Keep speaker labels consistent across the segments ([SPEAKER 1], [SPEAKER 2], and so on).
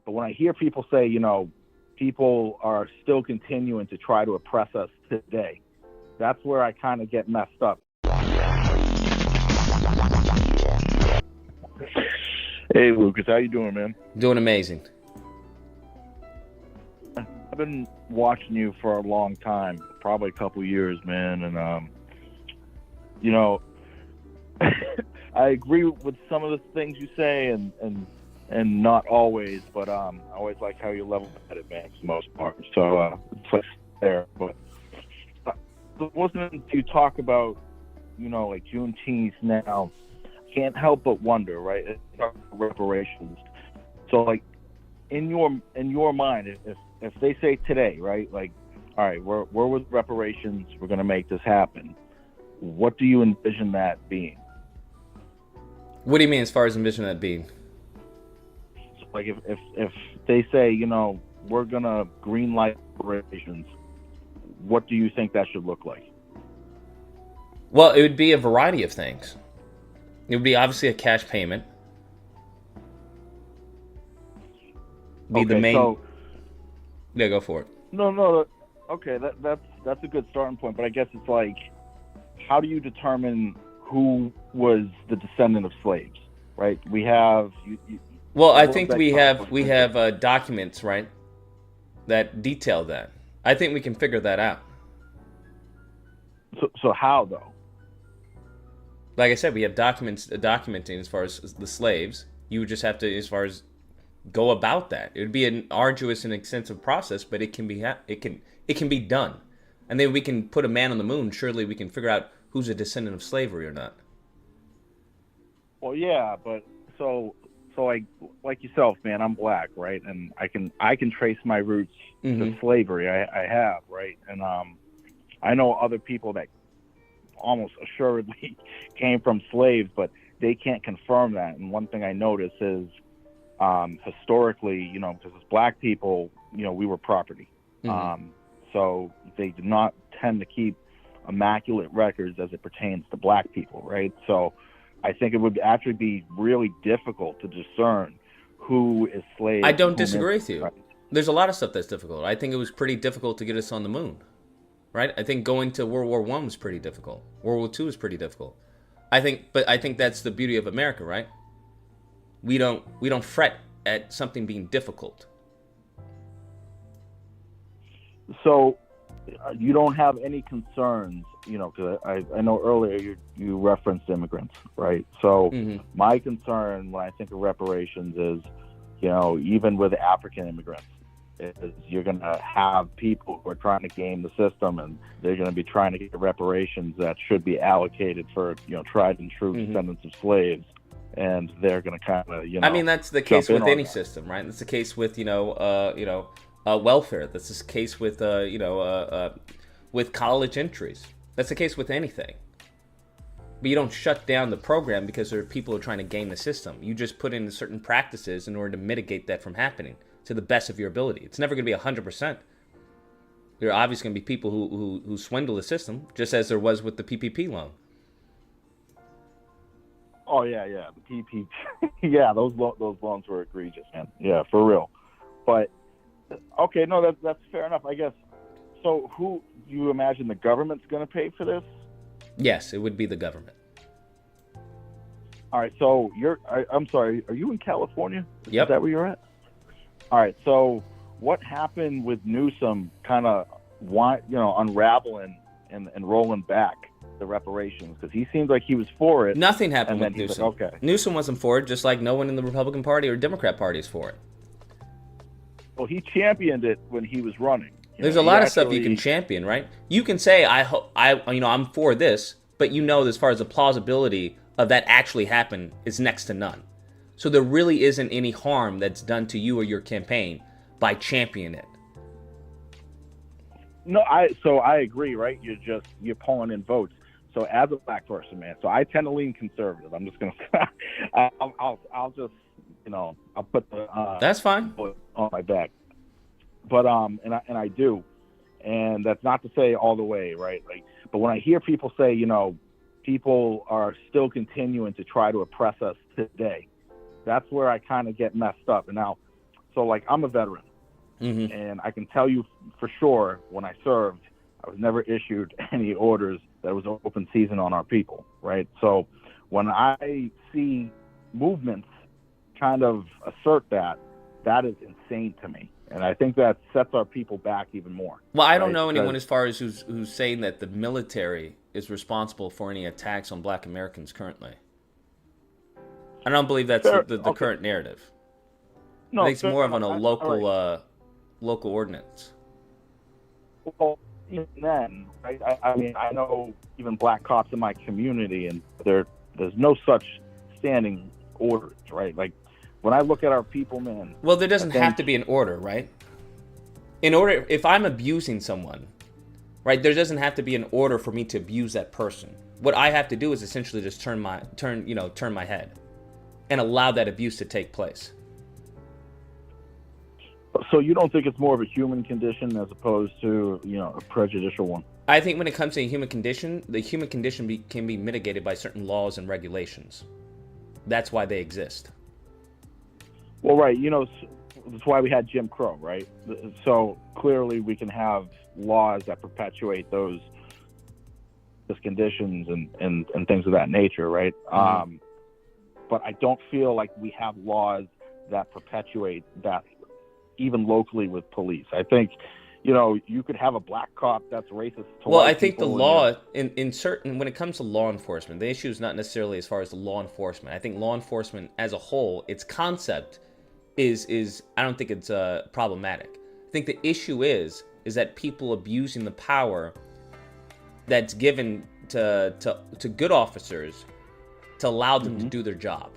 [SPEAKER 1] But when I hear people say, people are still continuing to try to oppress us today, that's where I kind of get messed up. Hey, Lucas, how you doing, man?
[SPEAKER 2] Doing amazing.
[SPEAKER 1] I've been watching you for a long time, probably a couple years, man, and I agree with some of the things you say, and not always, but I always like how you level at it, man, for the most part. So it's like there, but listening to you talk about, like Juneteenth now, can't help but wonder, right? It's reparations. So, like, in your mind, if they say today, right, like, all right, we're with reparations, we're going to make this happen, what do you envision that being?
[SPEAKER 2] What do you mean as far as envision that being?
[SPEAKER 1] So, like, if they say, we're going to green light reparations, what do you think that should look like?
[SPEAKER 2] Well, it would be a variety of things. It would be obviously a cash payment. Be the main. So, yeah, go for it.
[SPEAKER 1] No. Okay, that's a good starting point. But I guess it's like, how do you determine who was the descendant of slaves? Right? We have.
[SPEAKER 2] Well, I think we have documents, right, that detail that. I think we can figure that out.
[SPEAKER 1] So how though?
[SPEAKER 2] Like I said, we have documents documenting as far as the slaves. You would just have to, as far as go about that. It would be an arduous and extensive process, but it can be done. And then we can put a man on the moon. Surely we can figure out who's a descendant of slavery or not.
[SPEAKER 1] Well, yeah, but so like yourself, man, I'm black, right? And I can trace my roots to slavery. I have, right? And I know other people that almost assuredly came from slaves, but they can't confirm that. And one thing I notice is historically, because as black people, we were property. So they did not tend to keep immaculate records as it pertains to black people, right? So I think it would actually be really difficult to discern who is slave.
[SPEAKER 2] I don't disagree with you. Right? There's a lot of stuff that's difficult. I think it was pretty difficult to get us on the moon. Right? I think going to World War I was pretty difficult. World War II was pretty difficult. I think that's the beauty of America, right? We don't fret at something being difficult. So
[SPEAKER 1] you don't have any concerns, because I know earlier you referenced immigrants, right? So my concern when I think of reparations is, even with African immigrants, is you're going to have people who are trying to game the system, and they're going to be trying to get reparations that should be allocated for, tried and true descendants of slaves. And they're going to kind of,
[SPEAKER 2] I mean, that's the case with any system, right? That's the case with, welfare. That's the case with, with college entries. That's the case with anything. But you don't shut down the program because there are people who are trying to game the system. You just put in certain practices in order to mitigate that from happening to the best of your ability. It's never going to be 100%. There are obviously going to be people who swindle the system, just as there was with the PPP loan.
[SPEAKER 1] Oh yeah, the PPP. Yeah, those loans were egregious, man. Yeah, for real. But okay, no, that's fair enough, I guess. So, who do you imagine the government's going to pay for this?
[SPEAKER 2] Yes, it would be the government.
[SPEAKER 1] All right. So I'm sorry. Are you in California?
[SPEAKER 2] Yep.
[SPEAKER 1] Is that where you're at? All right. So what happened with Newsom kind of unraveling and rolling back the reparations? Because he seemed like he was for it.
[SPEAKER 2] Nothing happened with Newsom.
[SPEAKER 1] Like, okay.
[SPEAKER 2] Newsom wasn't for it, just like no one in the Republican Party or Democrat Party is for it.
[SPEAKER 1] Well, he championed it when he was running.
[SPEAKER 2] There's a lot of stuff you can champion, right? You can say I'm for this, but as far as the plausibility of that actually happen is next to none. So there really isn't any harm that's done to you or your campaign by championing it.
[SPEAKER 1] No, I agree, right? You're pulling in votes. So as a black person, man, so I tend to lean conservative. I'm just gonna, I'll just, I'll put the
[SPEAKER 2] that's fine
[SPEAKER 1] on my back. But and I do, and that's not to say all the way, right? Like, but when I hear people say, people are still continuing to try to oppress us today, that's where I kind of get messed up. And now, So, like, I'm a veteran, and I can tell you for sure when I served, I was never issued any orders that was open season on our people, right? So when I see movements kind of assert that, that is insane to me. And I think that sets our people back even more.
[SPEAKER 2] Well, I don't know anyone as far as who's saying that the military is responsible for any attacks on Black Americans currently. I don't believe that's the current narrative. No, I think it's more of a local ordinance.
[SPEAKER 1] Well, even then, right? I mean, I know even Black cops in my community, and there's no such standing orders, right? Like, when I look at our people, man.
[SPEAKER 2] Well, there doesn't have to be an order, right? If I'm abusing someone, right, there doesn't have to be an order for me to abuse that person. What I have to do is essentially just turn my head and allow that abuse to take place.
[SPEAKER 1] So you don't think it's more of a human condition as opposed to, a prejudicial one?
[SPEAKER 2] I think when it comes to a human condition, the human condition can be mitigated by certain laws and regulations. That's why they exist.
[SPEAKER 1] Well, right. That's why we had Jim Crow, right? So clearly we can have laws that perpetuate those conditions and things of that nature, right? Mm-hmm. But I don't feel like we have laws that perpetuate that even locally with police. I think, you could have a Black cop that's racist to
[SPEAKER 2] Well,
[SPEAKER 1] white
[SPEAKER 2] I think the
[SPEAKER 1] people
[SPEAKER 2] law, in certain, when it comes to law enforcement, the issue is not necessarily as far as the law enforcement. I think law enforcement as a whole, its concept is I don't think it's problematic. I think the issue is that people abusing the power that's given to good officers to allow them to do their job.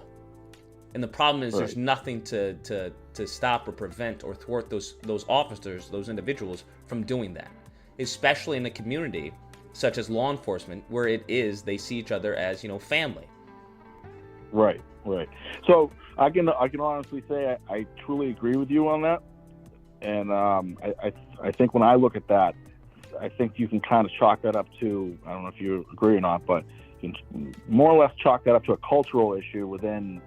[SPEAKER 2] And the problem is there's nothing to stop or prevent or thwart those officers, those individuals from doing that, especially in a community such as law enforcement, where they see each other as, family.
[SPEAKER 1] Right. So I can honestly say I truly agree with you on that. And I think when I look at that, I think you can kind of chalk that up to, I don't know if you agree or not, but you can more or less chalk that up to a cultural issue within,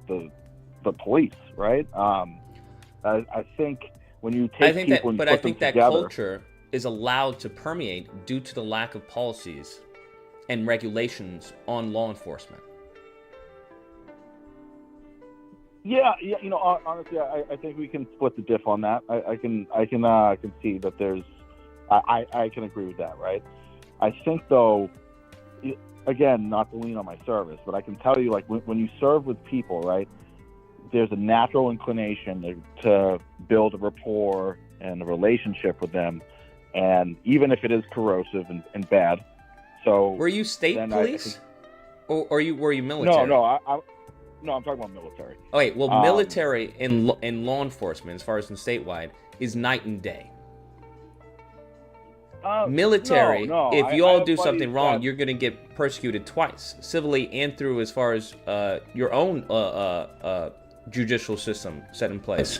[SPEAKER 1] the police, right? I think when you take people and you put them together. But I think that
[SPEAKER 2] culture is allowed to permeate due to the lack of policies and regulations on law enforcement.
[SPEAKER 1] Yeah, honestly, I think we can split the diff on that. I can see that there's, I can agree with that, right? I think though, again, not to lean on my service, but I can tell you, like, when you serve with people, right, there's a natural inclination to build a rapport and a relationship with them, and even if it is corrosive and bad. So
[SPEAKER 2] were you state police, or were you military?
[SPEAKER 1] No, I'm talking about military.
[SPEAKER 2] Okay, well, military and law enforcement, as far as in statewide, is night and day. Military, if you all do something wrong, you're going to get persecuted twice, civilly and through as far as your own judicial system set in place.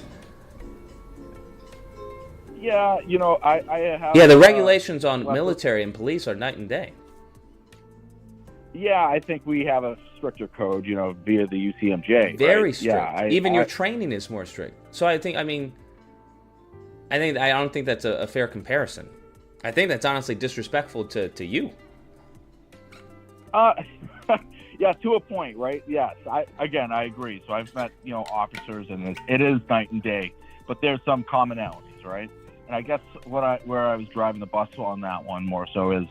[SPEAKER 1] Yeah, I have...
[SPEAKER 2] Yeah, the regulations on military and police are night and day.
[SPEAKER 1] Yeah, I think we have a stricter code, via the UCMJ.
[SPEAKER 2] Very
[SPEAKER 1] right?
[SPEAKER 2] strict.
[SPEAKER 1] Yeah,
[SPEAKER 2] Even your training is more strict. So I don't think that's a fair comparison. I think that's honestly disrespectful to you.
[SPEAKER 1] Yeah, to a point, right? Yes, I agree. So I've met, officers, and it is night and day, but there's some commonalities, right? And I guess where I was driving the bus on that one more so is,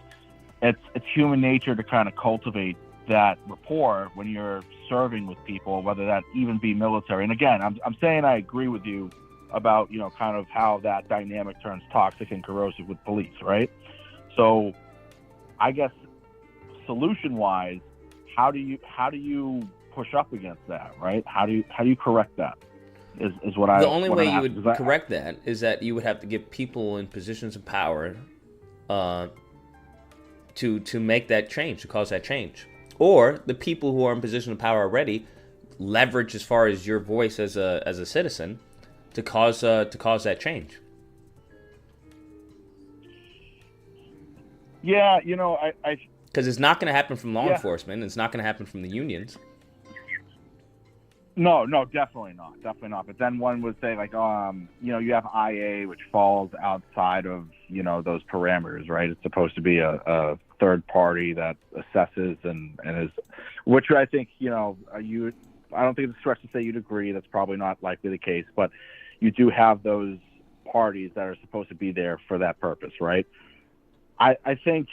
[SPEAKER 1] it's human nature to kind of cultivate that rapport when you're serving with people, whether that even be military. And again, I'm saying I agree with you about, kind of how that dynamic turns toxic and corrosive with police, right? So I guess solution-wise, how do you push up against that, right? How do you correct that? Is what I...
[SPEAKER 2] The only way you would correct that is that you would have to give people in positions of power to make that change, to cause that change. Or the people who are in position of power already leverage as far as your voice as a citizen to cause that change.
[SPEAKER 1] Yeah, I
[SPEAKER 2] because it's not going to happen from law enforcement. It's not going to happen from the unions.
[SPEAKER 1] No, definitely not. But then one would say like, you have IA, which falls outside of those parameters, right? It's supposed to be a third party that assesses and is, which I think I don't think it's a stretch to say you'd agree. That's probably not likely the case, but you do have those parties that are supposed to be there for that purpose, right? I think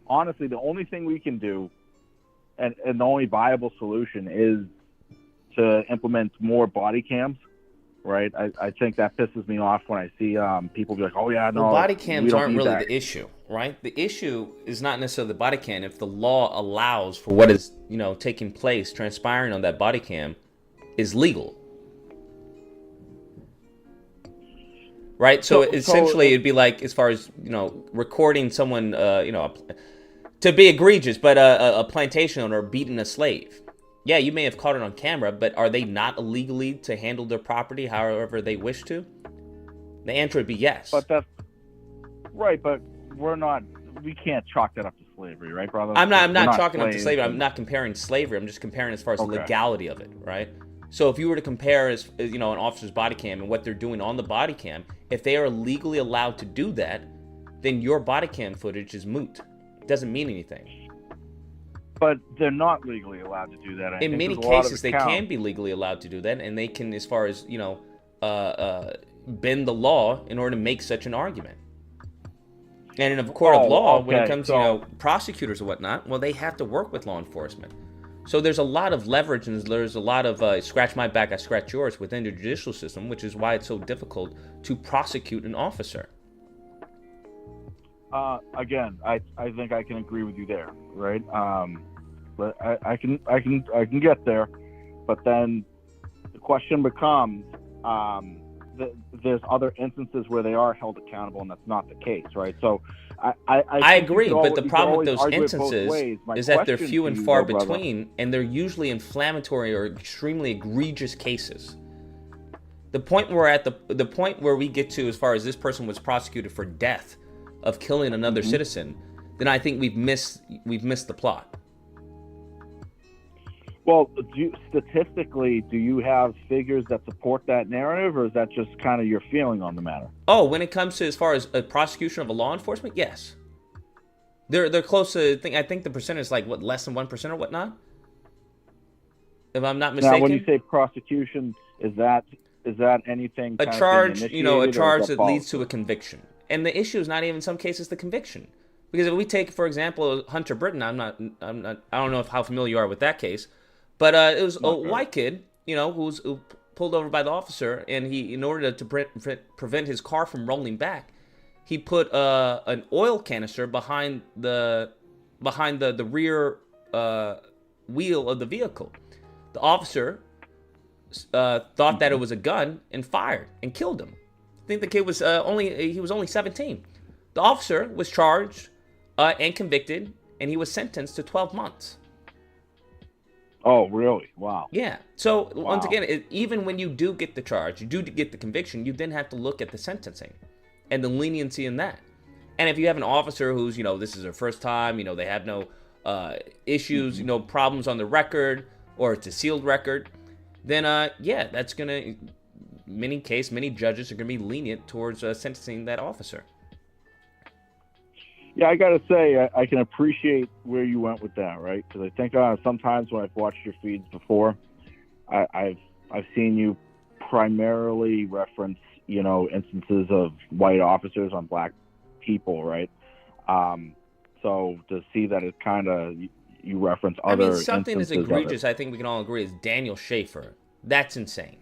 [SPEAKER 1] honestly the only thing we can do, and the only viable solution is to implement more body cams, right? I think that pisses me off when I see people be like, oh yeah, no,
[SPEAKER 2] well, body cams aren't really
[SPEAKER 1] that.
[SPEAKER 2] the issue, right? The issue is not necessarily the body cam. If the law allows for what is taking place, transpiring on that body cam is legal, right? So essentially it'd be like, as far as recording someone to be egregious, but a plantation owner beating a slave. Yeah, you may have caught it on camera, but are they not illegally to handle their property however they wish to? The answer would be yes.
[SPEAKER 1] But that's right. But we can't chalk that up to slavery, right, brother?
[SPEAKER 2] I'm not chalking up to slavery. I'm not comparing slavery. I'm just comparing as far as the legality of it, right? So if you were to compare as an officer's body cam and what they're doing on the body cam, if they are legally allowed to do that, then your body cam footage is moot. It doesn't mean anything.
[SPEAKER 1] But they're not legally allowed to do that.
[SPEAKER 2] In many cases, they can be legally allowed to do that, and they can, as far as bend the law in order to make such an argument. And in a court of law, when it comes to prosecutors and whatnot, well, they have to work with law enforcement. So there's a lot of leverage, and there's a lot of scratch my back, I scratch yours within the judicial system, which is why it's so difficult to prosecute an officer.
[SPEAKER 1] Again, I think I can agree with you there, right? But I can get there, but then the question becomes, there's other instances where they are held accountable, and that's not the case, right? So I
[SPEAKER 2] agree, but the problem with those instances is that they're few and far between, and they're usually inflammatory or extremely egregious cases. The point we're at, the point where we get to, as far as this person was prosecuted for death of killing another citizen, then I think we've missed the plot.
[SPEAKER 1] Well, statistically, do you have figures that support that narrative, or is that just kind of your feeling on the matter?
[SPEAKER 2] Oh, when it comes to as far as a prosecution of a law enforcement, yes. They're close to, I think the percentage is like, what, less than 1% or whatnot? If I'm not mistaken.
[SPEAKER 1] Now, when you say prosecution, is that anything?
[SPEAKER 2] A charge, a charge that leads to a conviction. And the issue is not even in some cases the conviction. Because if we take, for example, Hunter Britton, I don't know how familiar you are with that case. But it was a white kid, who pulled over by the officer, and he, in order to prevent his car from rolling back, he put an oil canister behind the rear wheel of the vehicle. The officer thought that it was a gun and fired and killed him. I think the kid was only 17. The officer was charged and convicted, and he was sentenced to 12 months.
[SPEAKER 1] Oh, really? Wow.
[SPEAKER 2] Yeah. So, once again, even when you do get the charge, you do get the conviction, you then have to look at the sentencing and the leniency in that. And if you have an officer who's, this is their first time, they have no issues, problems on the record, or it's a sealed record, then, that's going to, many judges are going to be lenient towards sentencing that officer.
[SPEAKER 1] Yeah, I got to say, I can appreciate where you went with that, right? Because I think sometimes when I've watched your feeds before, I've seen you primarily reference, instances of white officers on black people, right? So to see that it's kind of, you reference other
[SPEAKER 2] something as egregious, I think we can all agree, is Daniel Schaefer. That's insane.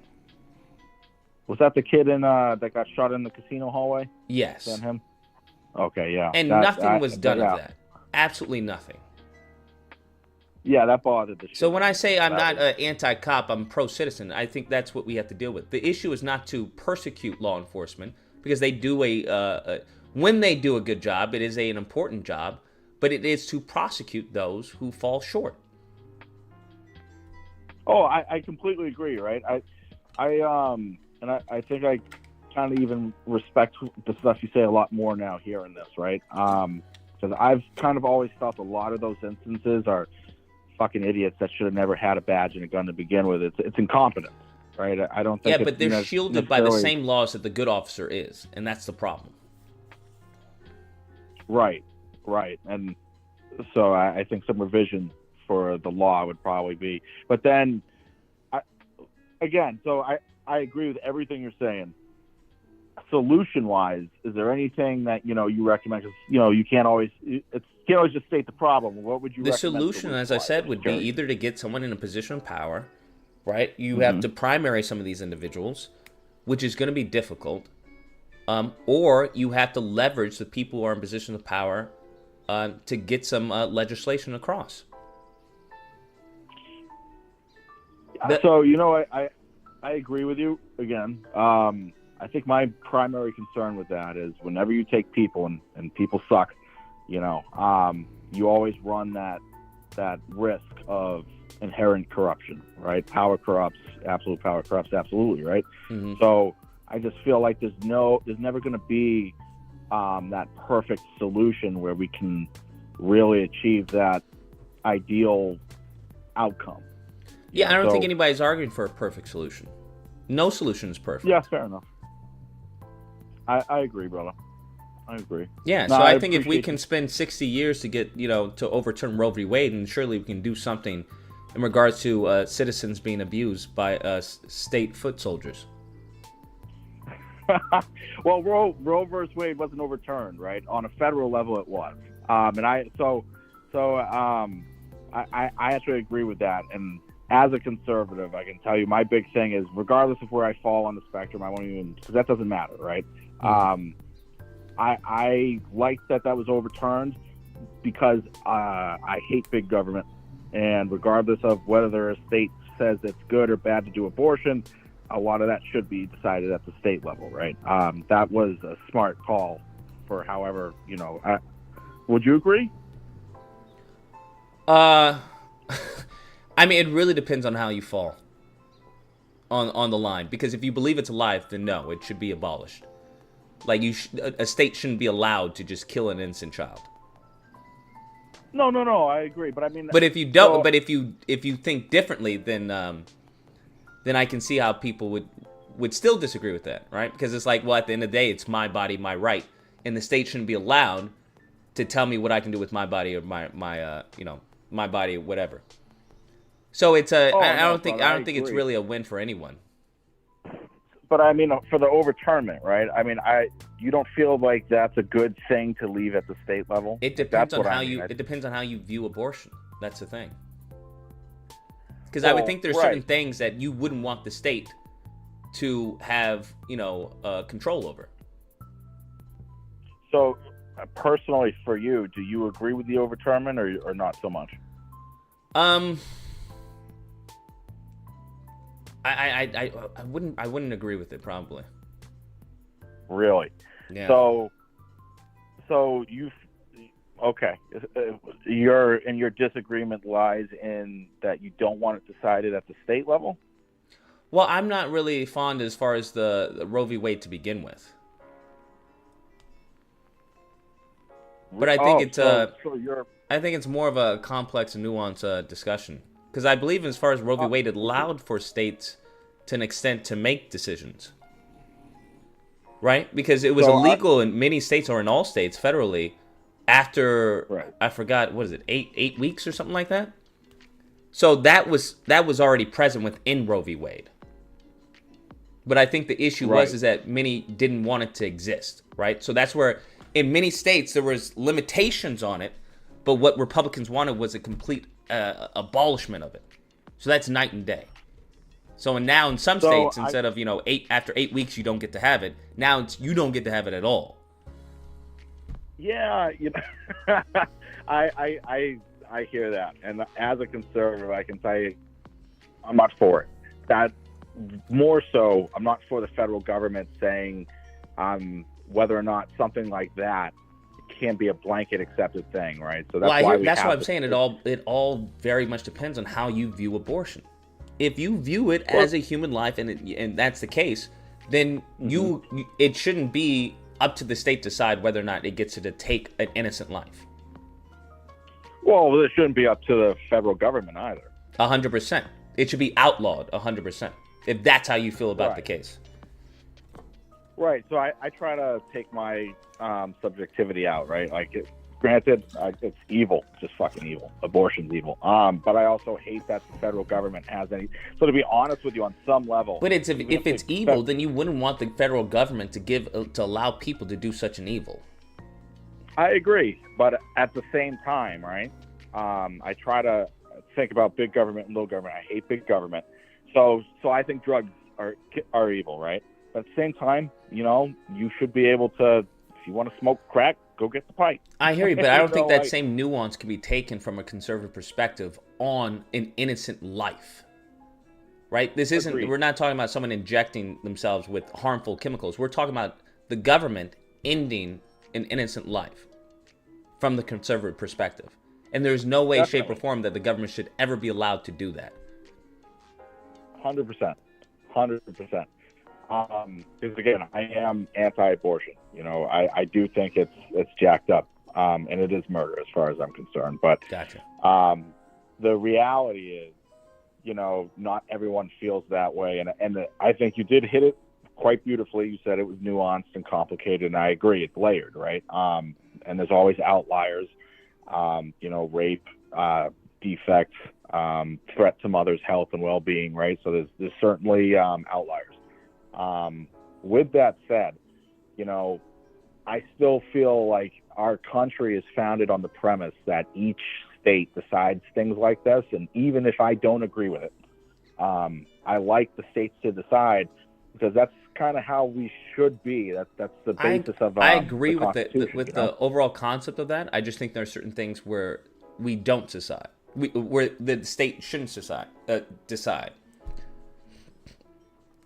[SPEAKER 1] Was that the kid that got shot in the casino hallway?
[SPEAKER 2] Yes.
[SPEAKER 1] Is that him? Okay, yeah.
[SPEAKER 2] And nothing was done of that. Absolutely nothing.
[SPEAKER 1] Yeah, that bothered the shit.
[SPEAKER 2] So when I say I'm not anti-cop, I'm pro-citizen, I think that's what we have to deal with. The issue is not to persecute law enforcement, because they do when they do a good job, it is an important job, but it is to prosecute those who fall short.
[SPEAKER 1] Oh, I completely agree, right? I think I kind of even respect the stuff you say a lot more now hearing this, right? Because I've kind of always felt a lot of those instances are fucking idiots that should have never had a badge and a gun to begin with. It's incompetence, right? I don't think.
[SPEAKER 2] Yeah, but they're shielded by the same laws that the good officer is, and that's the problem.
[SPEAKER 1] Right, and so I think some revision for the law would probably be. But then, I agree with everything you're saying. Solution-wise, is there anything that you recommend? Because you can't always just state the problem. What would you?
[SPEAKER 2] The solution, as I said, would be either to get someone in a position of power, right? You have to primary some of these individuals, which is going to be difficult, or you have to leverage the people who are in position of power to get some legislation across.
[SPEAKER 1] So I agree with you again. I think my primary concern with that is whenever you take people and people suck, you always run that risk of inherent corruption, right? Power corrupts, absolute power corrupts absolutely, right? Mm-hmm. So I just feel like there's never going to be that perfect solution where we can really achieve that ideal outcome.
[SPEAKER 2] Yeah, I don't think anybody's arguing for a perfect solution. No solution is perfect.
[SPEAKER 1] Yeah, fair enough. I agree, brother. I agree.
[SPEAKER 2] Yeah, so I think if we can spend 60 years to get, to overturn Roe V Wade, and surely we can do something in regards to citizens being abused by state foot soldiers.
[SPEAKER 1] Well, Roe versus Wade wasn't overturned, right? On a federal level, it was. And I actually agree with that. And as a conservative, I can tell you my big thing is, regardless of where I fall on the spectrum, I won't even, because that doesn't matter, right? Mm-hmm. I like that was overturned because I hate big government, and regardless of whether a state says it's good or bad to do abortion, a lot of that should be decided at the state level, right? That was a smart call for however, would you agree?
[SPEAKER 2] I mean, it really depends on how you fall on the line, because if you believe it's alive, then no, it should be abolished. Like a state shouldn't be allowed to just kill an innocent child.
[SPEAKER 1] No, I agree, but I mean.
[SPEAKER 2] But if you don't, but if you think differently, then I can see how people would still disagree with that, right? Because it's like, well, at the end of the day, it's my body, my right, and the state shouldn't be allowed to tell me what I can do with my body or my body, whatever. So it's I don't think it's really a win for anyone.
[SPEAKER 1] But I mean, for the overturnment, right? I mean, you don't feel like that's a good thing to leave at the state level?
[SPEAKER 2] It depends on how it depends on how you view abortion. That's the thing. Because I would think there's certain things that you wouldn't want the state to have, control over.
[SPEAKER 1] So, personally, for you, do you agree with the overturnment or not so much?
[SPEAKER 2] I wouldn't agree with it, probably.
[SPEAKER 1] Really?
[SPEAKER 2] Yeah.
[SPEAKER 1] So your disagreement lies in that you don't want it decided at the state level?
[SPEAKER 2] Well, I'm not really fond as far as the Roe v. Wade to begin with. But I think I think it's more of a complex and nuanced discussion. Because I believe as far as Roe v. Wade, it allowed for states to an extent to make decisions. Right? Because it was illegal in many states, or in all states federally, after, I forgot, what is it, 8 weeks or something like that? So that was already present within Roe v. Wade. But I think the issue is that many didn't want it to exist, right? So that's where, in many states, there was limitations on it, but what Republicans wanted was a complete abolishment of it. So that's night and day. So now in some states, instead of after 8 weeks you don't get to have it, now it's you don't get to have it at all.
[SPEAKER 1] Yeah, I hear that, and as a conservative, I can tell you, I'm not for it. That more so, I'm not for the federal government saying whether or not something like that can be a blanket accepted thing, right? So that's why
[SPEAKER 2] I'm saying it all very much depends on how you view abortion. If you view it as a human life, and that's the case, then it shouldn't be up to the state to decide whether or not it gets to take an innocent life.
[SPEAKER 1] Well, it shouldn't be up to the federal government either.
[SPEAKER 2] 100%. It should be outlawed 100%, if that's how you feel about the case.
[SPEAKER 1] Right. So I try to take my subjectivity out, right? Like, granted, it's evil, just fucking evil. Abortion's evil. But I also hate that the federal government has any. So to be honest with you, on some level.
[SPEAKER 2] But if it's evil, then you wouldn't want the federal government to allow people to do such an evil.
[SPEAKER 1] I agree, but at the same time, right? I try to think about big government and little government. I hate big government, so I think drugs are evil, right? But at the same time, you should be able to, if you want to smoke crack, go get the pipe.
[SPEAKER 2] I hear you, but I don't think that same nuance can be taken from a conservative perspective on an innocent life, right? This isn't.
[SPEAKER 1] Agreed.
[SPEAKER 2] We're not talking about someone injecting themselves with harmful chemicals. We're talking about the government ending an innocent life from the conservative perspective. And there's no way, shape, or form that the government should ever be allowed to do that.
[SPEAKER 1] 100%. 100%. Because again, I am anti-abortion. I do think it's jacked up, and it is murder as far as I'm concerned. But
[SPEAKER 2] gotcha.
[SPEAKER 1] The reality is, not everyone feels that way, and I think you did hit it quite beautifully. You said it was nuanced and complicated, and I agree. It's layered, right? And there's always outliers. Rape, defects, threat to mother's health and well-being, right? So there's certainly outliers. With that said, I still feel like our country is founded on the premise that each state decides things like this, and even if I don't agree with it, I like the states to decide, because that's kind of how we should be. That's the basis of
[SPEAKER 2] I agree with
[SPEAKER 1] the
[SPEAKER 2] overall concept of that. I just think there are certain things where we don't decide, where the state shouldn't decide.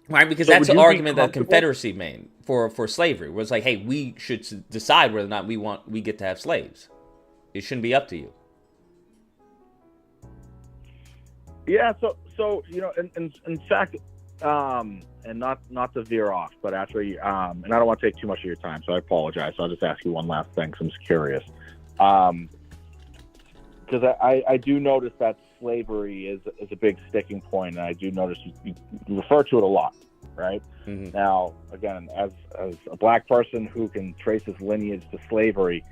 [SPEAKER 2] Right, because that's the argument that the Confederacy made for slavery. Was like, hey, we should decide whether or not we get to have slaves. It shouldn't be up to you.
[SPEAKER 1] Yeah. So in fact, and not to veer off, but actually, and I don't want to take too much of your time, so I apologize. So I'll just ask you one last thing, because I'm just curious. Because I do notice that slavery is a big sticking point, and I do notice you refer to it a lot, right? Mm-hmm. Now, again, as a black person who can trace his lineage to slavery,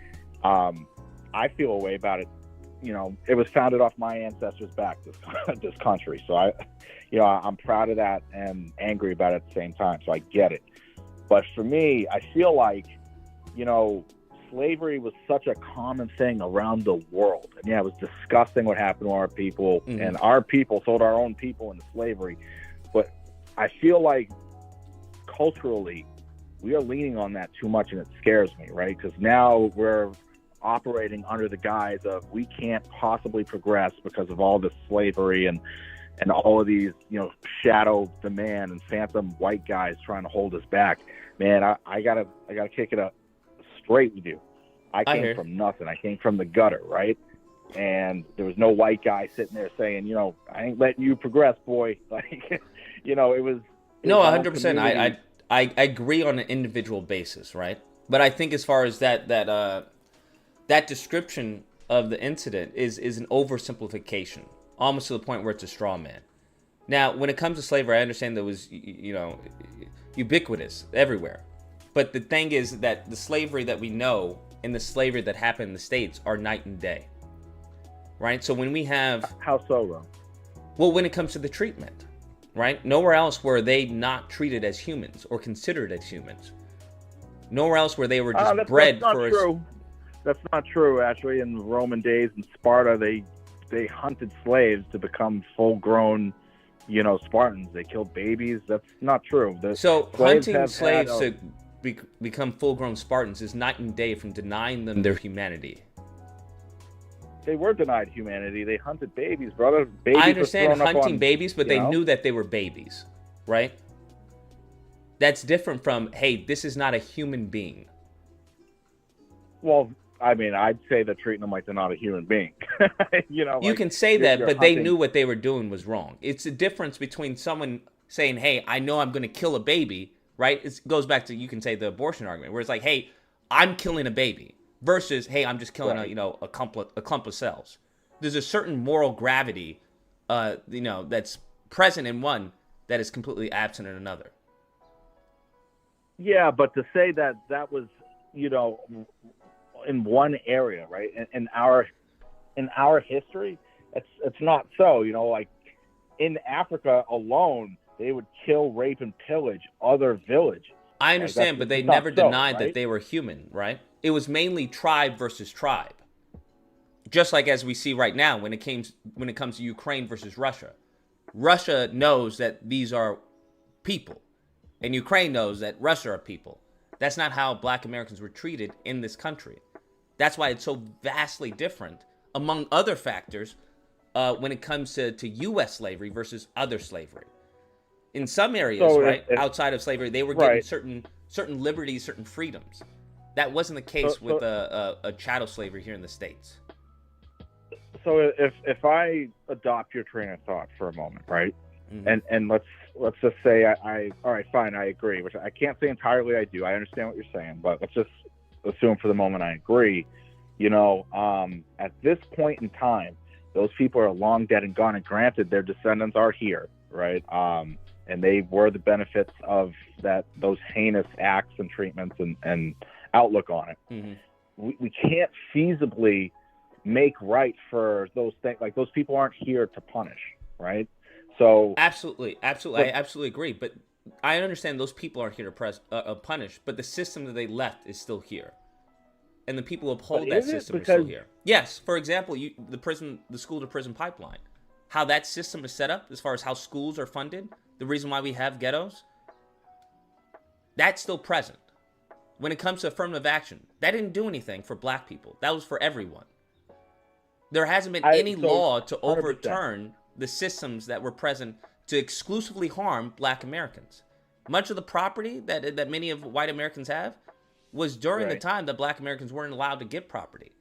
[SPEAKER 1] I feel a way about it. It was founded off my ancestors' back, this country. So I'm proud of that and angry about it at the same time. So I get it. But for me, I feel like, slavery was such a common thing around the world. And it was disgusting what happened to our people, mm-hmm. and our people sold our own people into slavery. But I feel like culturally, we are leaning on that too much, and it scares me, right? Because now we're operating under the guise of we can't possibly progress because of all this slavery and all of these, shadow the man and phantom white guys trying to hold us back. Man, I gotta kick it up straight with you. I came from nothing. I came from the gutter, right? And there was no white guy sitting there saying, I ain't letting you progress, boy. Like, it was.
[SPEAKER 2] No, 100%. I agree on an individual basis, right? But I think as far as that description of the incident is an oversimplification, almost to the point where it's a straw man. Now, when it comes to slavery, I understand that it was, ubiquitous everywhere. But the thing is that the slavery that we know and the slavery that happened in the States are night and day, right? So when we have...
[SPEAKER 1] How so, though?
[SPEAKER 2] Well, when it comes to the treatment, right? Nowhere else were they not treated as humans or considered as humans. Nowhere else where they were just bred
[SPEAKER 1] that's not
[SPEAKER 2] for...
[SPEAKER 1] True. That's not true, actually. In the Roman days, in Sparta, they hunted slaves to become full-grown, Spartans. They killed babies. That's not true.
[SPEAKER 2] So hunting slaves to become full-grown Spartans is night and day from denying them their humanity.
[SPEAKER 1] They were denied humanity. They hunted babies, brother. Babies
[SPEAKER 2] I understand hunting babies, but they knew that they were babies, right? That's different from, hey, this is not a human being.
[SPEAKER 1] Well, I mean, I'd say they're treating them like they're not a human being.
[SPEAKER 2] You can say that, but they knew what they were doing was wrong. It's a difference between someone saying, hey, I know I'm going to kill a baby, right? It goes back to, you can say, the abortion argument, where it's like, hey, I'm killing a baby. versus, hey, I'm just killing a clump of cells. There's a certain moral gravity, that's present in one that is completely absent in another.
[SPEAKER 1] Yeah, but to say that was, in one area, right? In our history, it's not so. Like in Africa alone, they would kill, rape, and pillage other villages.
[SPEAKER 2] I understand, but they never denied that they were human, right? It was mainly tribe versus tribe. Just like as we see right now when it comes to Ukraine versus Russia. Russia knows that these are people, and Ukraine knows that Russia are people. That's not how Black Americans were treated in this country. That's why it's so vastly different, among other factors, when it comes to U.S. slavery versus other slavery. In some areas, outside of slavery, they were given certain liberties, certain freedoms. That wasn't the case with a chattel slavery here in the States.
[SPEAKER 1] So if I adopt your train of thought for a moment, right? Mm-hmm. And let's just say I all right, fine, I agree, which I can't say entirely I do. I understand what you're saying, but let's just assume for the moment I agree. At this point in time, those people are long dead and gone, and granted, their descendants are here, right? And they were the benefits of those heinous acts and treatments and outlook on it. Mm-hmm. We can't feasibly make right for those things. Like, those people aren't here to punish, right? So absolutely, I absolutely agree. But I understand those people are here to punish, but the system that they left is still here, and the people who uphold that system are still here. Yes, for example, the school to prison pipeline, how that system is set up as far as how schools are funded, the reason why we have ghettos, that's still present. When it comes to affirmative action, that didn't do anything for Black people. That was for everyone. There hasn't been any law to overturn 100%. The systems that were present to exclusively harm Black Americans. Much of the property that many of white Americans have was during the time that Black Americans weren't allowed to get property.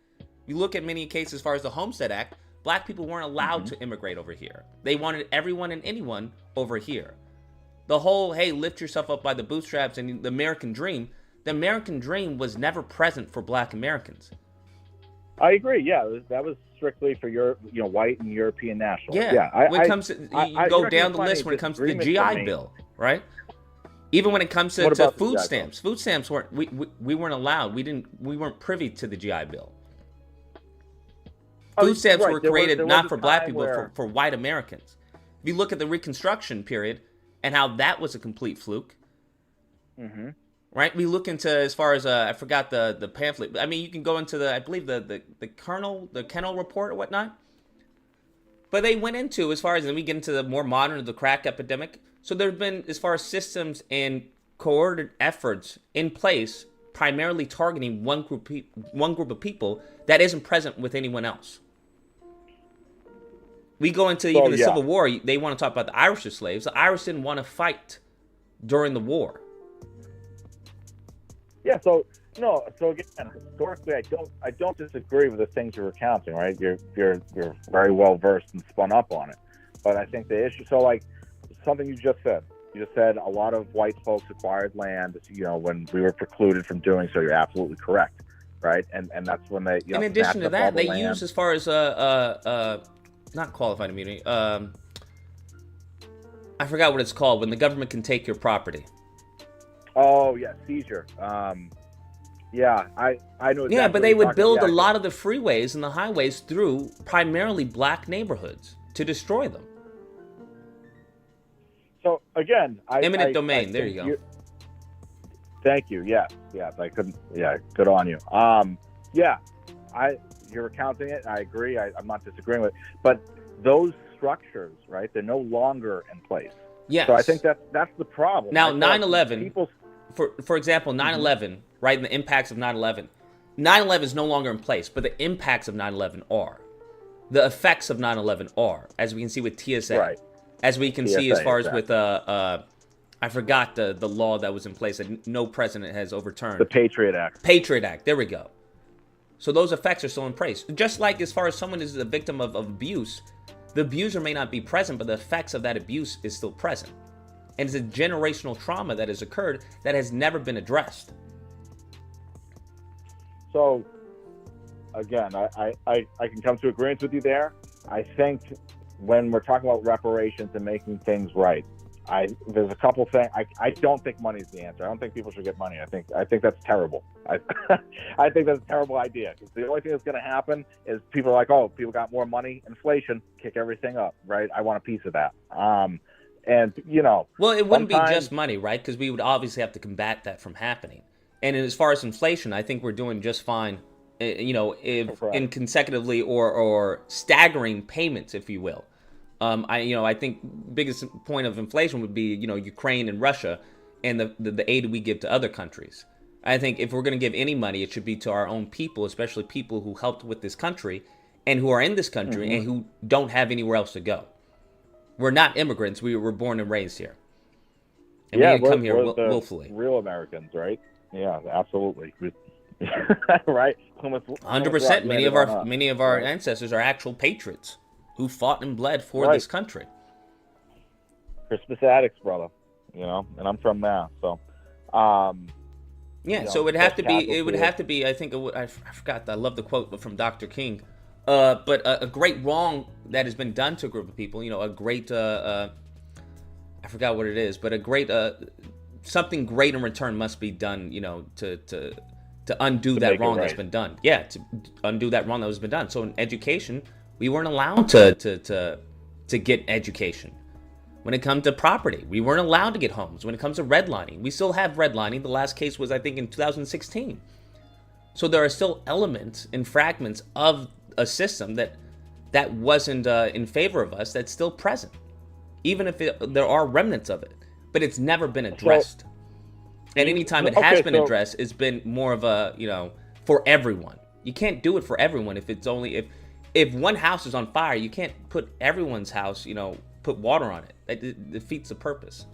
[SPEAKER 1] You look at many cases as far as the Homestead Act, Black people weren't allowed to immigrate over here. They wanted everyone and anyone over here. The whole, hey, lift yourself up by the bootstraps and the American dream was never present for Black Americans. I agree. Yeah, that was strictly for white and European nationals.
[SPEAKER 2] Yeah. When it comes to you go down the list when it comes to the GI Bill, right? Even when it comes to food stamps, weren't we weren't allowed. We weren't privy to the GI Bill. Food stamps were created not for Black people, for white Americans. If you look at the Reconstruction period and how that was a complete fluke, right? We look into, as far as I forgot the pamphlet. I mean, you can go into I believe the Kennel report or whatnot. But they went into, as far as, then we get into the more modern of the crack epidemic. So there have been, as far as systems and coordinated efforts in place, primarily targeting one group of people that isn't present with anyone else. We go into even the Civil War. They want to talk about the Irish as slaves. The Irish didn't want to fight during the war.
[SPEAKER 1] Yeah. So again, historically, I don't disagree with the things you're recounting. Right? You're very well versed and spun up on it. But I think the issue. So, like, something you just said. You just said a lot of white folks acquired land, when we were precluded from doing so. You're absolutely correct, right? And that's when they.
[SPEAKER 2] In addition to that, they use, as far as not qualified immunity. I forgot what it's called when the government can take your property.
[SPEAKER 1] Oh yeah, seizure. Yeah, I know. Exactly.
[SPEAKER 2] Yeah, but they would build a lot of the freeways and the highways through primarily Black neighborhoods to destroy them.
[SPEAKER 1] So again,
[SPEAKER 2] eminent domain. There you go.
[SPEAKER 1] Thank you. Yeah. I couldn't. Yeah, good on you. You're recounting it. I agree. I'm not disagreeing with it. But those structures, right? They're no longer in place.
[SPEAKER 2] Yes.
[SPEAKER 1] So I think that's the problem.
[SPEAKER 2] Now, 9/11. For example, 9/11, right? And the impacts of 9/11. 9/11 is no longer in place, but the impacts of 9/11 are. The effects of 9/11 are, as we can see with TSA. Right. As we can see, as far as with I forgot the law that was in place that no president has overturned.
[SPEAKER 1] The Patriot Act.
[SPEAKER 2] Patriot Act. There we go. So those effects are still in place. Just like as far as someone is a victim of abuse, the abuser may not be present, but the effects of that abuse is still present. And it's a generational trauma that has occurred that has never been addressed.
[SPEAKER 1] So again, I can come to agreement with you there. I think when we're talking about reparations and making things right, there's a couple things. I don't think money is the answer. I don't think people should get money. I think that's terrible. I think that's a terrible idea, because the only thing that's going to happen is people are like, oh, people got more money, inflation, kick everything up, right? I want a piece of that. And
[SPEAKER 2] well, it wouldn't be just money, right? Because we would obviously have to combat that from happening. And as far as inflation, I think we're doing just fine. If in consecutively or staggering payments, if you will. I think biggest point of inflation would be, Ukraine and Russia and the aid we give to other countries. I think if we're going to give any money, it should be to our own people, especially people who helped with this country and who are in this country and who don't have anywhere else to go. We're not immigrants. We were born and raised here. And we didn't come here willfully.
[SPEAKER 1] Real Americans, right? Yeah, absolutely. Right?
[SPEAKER 2] 100%. Many of our ancestors are actual patriots who fought and bled for this country.
[SPEAKER 1] Christmas addicts, brother. And I'm from Mass, so.
[SPEAKER 2] So it would have to be. It would have to be. I think I forgot. I love the quote from Dr. King. But a great wrong that has been done to a group of people. A great. I forgot what it is, but a great. Something great in return must be done. To undo that wrong that's been done. Yeah, to undo that wrong that has been done. So in education, we weren't allowed to get education. When it comes to property, we weren't allowed to get homes. When it comes to redlining, we still have redlining. The last case was, I think, in 2016. So there are still elements and fragments of a system that wasn't in favor of us that's still present, even if there are remnants of it. But it's never been addressed. And anytime it has been addressed, it's been more of a, for everyone. You can't do it for everyone if it's only if one house is on fire, you can't put everyone's house, put water on it. It defeats the purpose.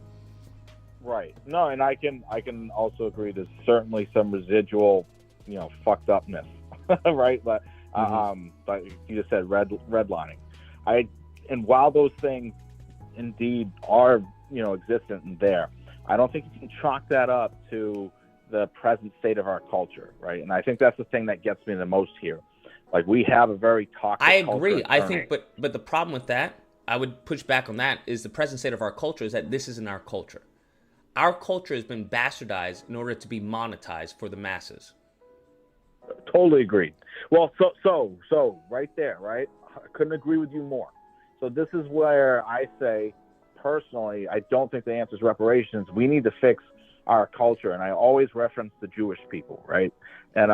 [SPEAKER 1] Right. No, and I can also agree there's certainly some residual, fucked upness, right? But you just said redlining. And while those things indeed are, existent and there, I don't think you can chalk that up to the present state of our culture, right? And I think that's the thing that gets me the most here. Like, we have a very toxic
[SPEAKER 2] I agree. I think, but the problem with that, I would push back on that, is the present state of our culture is that this isn't our culture. Our culture has been bastardized in order to be monetized for the masses.
[SPEAKER 1] Totally agreed. Well, so right there, right? I couldn't agree with you more. So this is where I say, personally, I don't think the answer is reparations. We need to fix our culture. And I always reference the Jewish people, right? And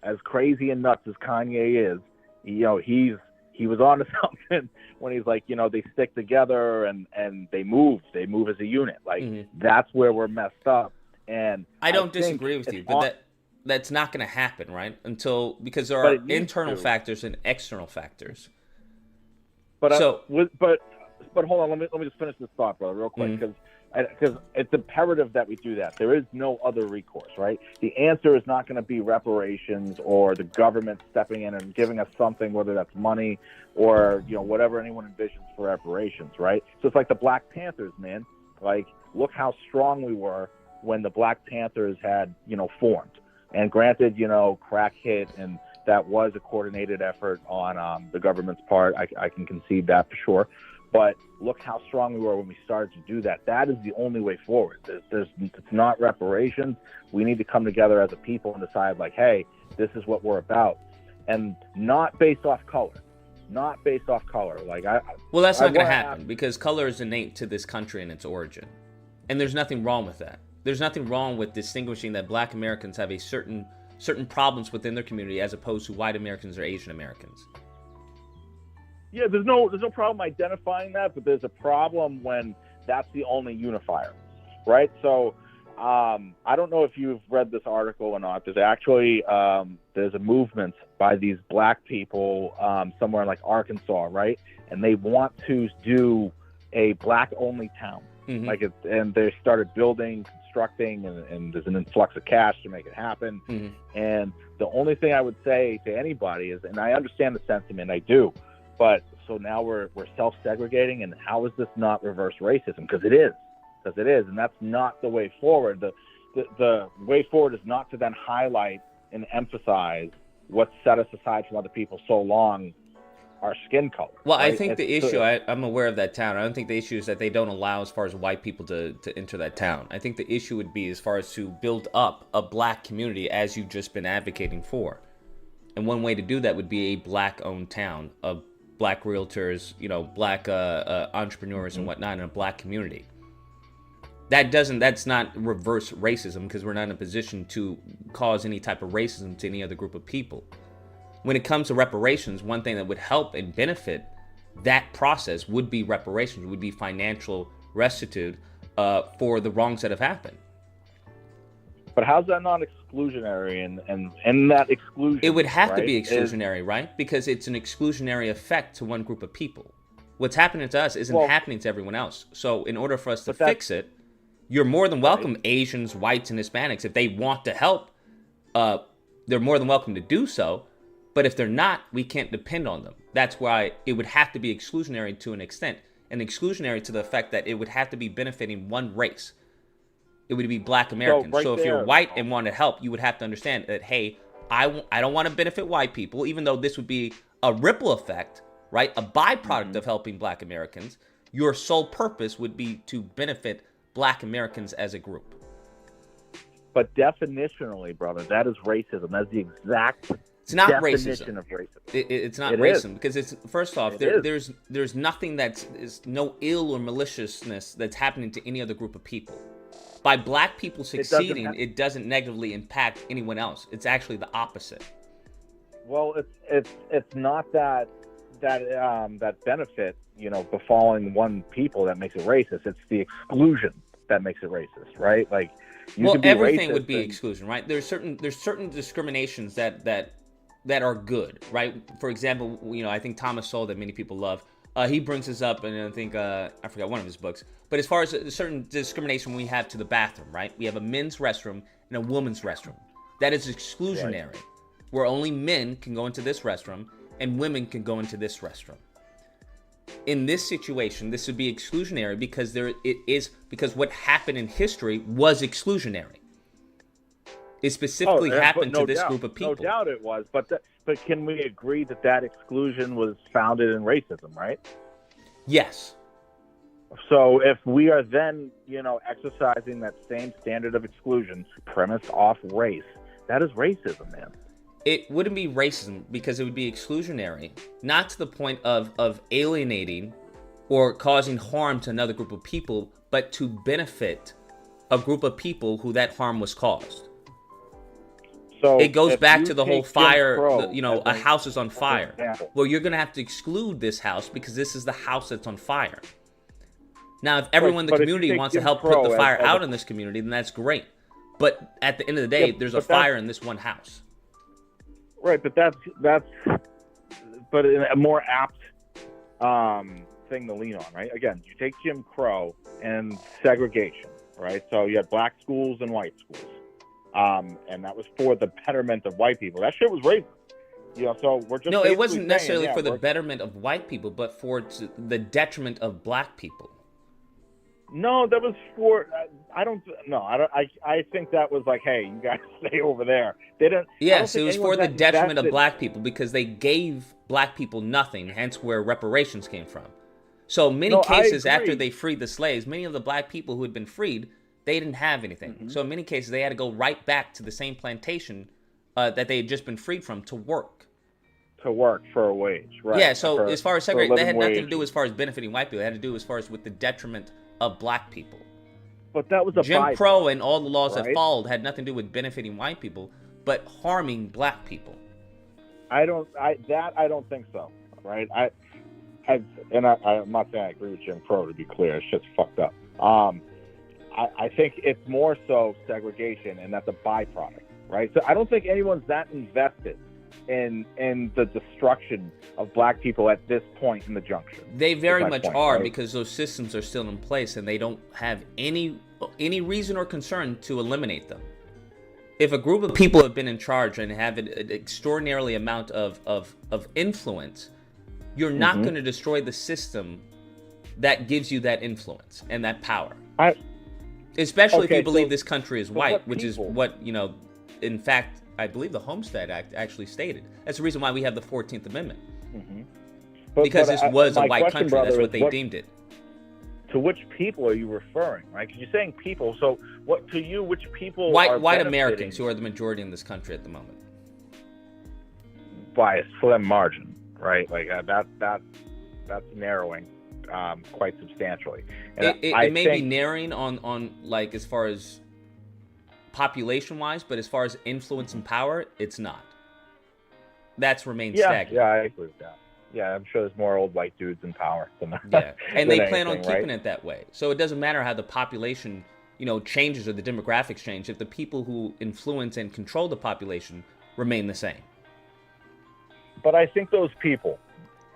[SPEAKER 1] as crazy and nuts as Kanye is, he was on to something when he's like, they stick together and they move as a unit. Like, that's where we're messed up. And
[SPEAKER 2] I don't disagree with you, but that's not going to happen, right? Because there are internal factors and external factors.
[SPEAKER 1] But hold on, let me just finish this thought, brother, real quick, because it's imperative that we do that. There is no other recourse, right? The answer is not going to be reparations or the government stepping in and giving us something, whether that's money or whatever anyone envisions for reparations, right? So it's like the Black Panthers, man. Like, look how strong we were when the Black Panthers had formed. And granted, crack hit, and that was a coordinated effort on the government's part. I can concede that for sure. But look how strong we were when we started to do that. That is the only way forward. It's not reparations. We need to come together as a people and decide, like, hey, this is what we're about. And not based off color. Like,
[SPEAKER 2] well, that's not going to happen, because color is innate to this country and its origin. And there's nothing wrong with that. There's nothing wrong with distinguishing that Black Americans have a certain problems within their community as opposed to white Americans or Asian Americans.
[SPEAKER 1] Yeah, there's no problem identifying that, but there's a problem when that's the only unifier, right? So I don't know if you've read this article or not. There's actually there's a movement by these Black people somewhere in like Arkansas, right? And they want to do a Black-only town, and they started building, constructing, and there's an influx of cash to make it happen. And the only thing I would say to anybody is, and I understand the sentiment, I do. But so now we're self-segregating, and how is this not reverse racism? Because it is, and that's not the way forward. The way forward is not to then highlight and emphasize what set us aside from other people so long, our skin color.
[SPEAKER 2] Well,
[SPEAKER 1] right?
[SPEAKER 2] I think the issue, I'm aware of that town. I don't think the issue is that they don't allow as far as white people to enter that town. I think the issue would be as far as to build up a black community as you've just been advocating for. And one way to do that would be a black-owned town of black realtors, black entrepreneurs and whatnot in a black community. That's not reverse racism, because we're not in a position to cause any type of racism to any other group of people. When it comes to reparations, one thing that would help and benefit that process would be reparations, would be financial restitute for the wrongs that have happened.
[SPEAKER 1] But how's that not exclusionary? And that exclusion,
[SPEAKER 2] it would have to be exclusionary, right? Because it's an exclusionary effect to one group of people. What's happening to us isn't happening to everyone else. So in order for us to fix it, you're more than welcome, Asians, whites, and Hispanics. If they want to help, they're more than welcome to do so. But if they're not, we can't depend on them. That's why it would have to be exclusionary to an extent. And exclusionary to the effect that it would have to be benefiting one race. It would be black Americans. So if you're white and want to help, you would have to understand that, hey, I don't want to benefit white people, even though this would be a ripple effect, right? A byproduct of helping black Americans. Your sole purpose would be to benefit black Americans as a group.
[SPEAKER 1] But definitionally, brother, that is racism. That's the exact
[SPEAKER 2] It's not
[SPEAKER 1] definition
[SPEAKER 2] racism.
[SPEAKER 1] Of racism.
[SPEAKER 2] It's not racism because it's, first off, there's nothing is no ill or maliciousness that's happening to any other group of people. By black people succeeding, it doesn't negatively impact anyone else. It's actually the opposite.
[SPEAKER 1] Well, it's not that benefit, befalling one people that makes it racist. It's the exclusion that makes it racist, right? Like,
[SPEAKER 2] everything would be exclusion, right? There's certain discriminations that are good, right? For example, I think Thomas Sowell, that many people love, he brings this up, and I think I forgot one of his books. But as far as a certain discrimination we have to the bathroom, right? We have a men's restroom and a woman's restroom. That is exclusionary, right. Where only men can go into this restroom and women can go into this restroom. In this situation, this would be exclusionary because what happened in history was exclusionary. It specifically happened to this group of people.
[SPEAKER 1] No doubt it was, but can we agree that exclusion was founded in racism, right?
[SPEAKER 2] Yes.
[SPEAKER 1] So if we are then, exercising that same standard of exclusion premised off race, that is racism, man.
[SPEAKER 2] It wouldn't be racism because it would be exclusionary, not to the point of alienating or causing harm to another group of people, but to benefit a group of people who that harm was caused. So it goes back to the whole fire, a house is on fire. Well, you're going to have to exclude this house because this is the house that's on fire. Now, if everyone in the community wants to help put the fire out in this community, then that's great. But at the end of the day, there's a fire in this one house.
[SPEAKER 1] Right, but that's a more apt thing to lean on, right? Again, you take Jim Crow and segregation, right? So you had black schools and white schools. And that was for the betterment of white people. That shit was racist. So we're just...
[SPEAKER 2] No, it wasn't necessarily for the betterment of white people, but for the detriment of black people.
[SPEAKER 1] No, that was for... I think that was like, hey, you guys stay over there. They didn't...
[SPEAKER 2] Yes, it was for the detriment of black people because they gave black people nothing, hence where reparations came from. So many cases after they freed the slaves, many of the black people who had been freed, they didn't have anything. Mm-hmm. So in many cases, they had to go right back to the same plantation that they had just been freed from to work.
[SPEAKER 1] To work for a wage, right?
[SPEAKER 2] Yeah, so as far as segregation, that had nothing to do as far as benefiting white people. It had to do as far as with the detriment of black people.
[SPEAKER 1] But that was a
[SPEAKER 2] Jim Crow and all the laws that followed had nothing to do with benefiting white people, but harming black people. I don't
[SPEAKER 1] think so, right? I'm not saying I agree with Jim Crow, to be clear. It's just fucked up. I think it's more so segregation, and that's a byproduct, right? So I don't think anyone's that invested in the destruction of black people at this point in the junction.
[SPEAKER 2] They very much are, right? Because those systems are still in place, and they don't have any reason or concern to eliminate them. If a group of people have been in charge and have an extraordinary amount of influence, you're not going to destroy the system that gives you that influence and that power. Especially if you believe this country is white, which is what, in fact, I believe the Homestead Act actually stated. That's the reason why we have the 14th Amendment.
[SPEAKER 1] Because
[SPEAKER 2] this was a white country.
[SPEAKER 1] Brother,
[SPEAKER 2] that's what they deemed it.
[SPEAKER 1] To which people are you referring, right? Because you're saying people, so what to you, which people
[SPEAKER 2] white Americans who are the majority in this country at the moment?
[SPEAKER 1] By a slim margin, right? Like that's narrowing quite substantially. And
[SPEAKER 2] it may be narrowing on like as far as population wise, but as far as influence and power, it's not. That's remained stagnant.
[SPEAKER 1] Yeah, I agree with that. Yeah, I'm sure there's more old white dudes in power than
[SPEAKER 2] and they plan on keeping
[SPEAKER 1] right?
[SPEAKER 2] it that way. So it doesn't matter how the population, changes or the demographics change if the people who influence and control the population remain the same.
[SPEAKER 1] But I think those people,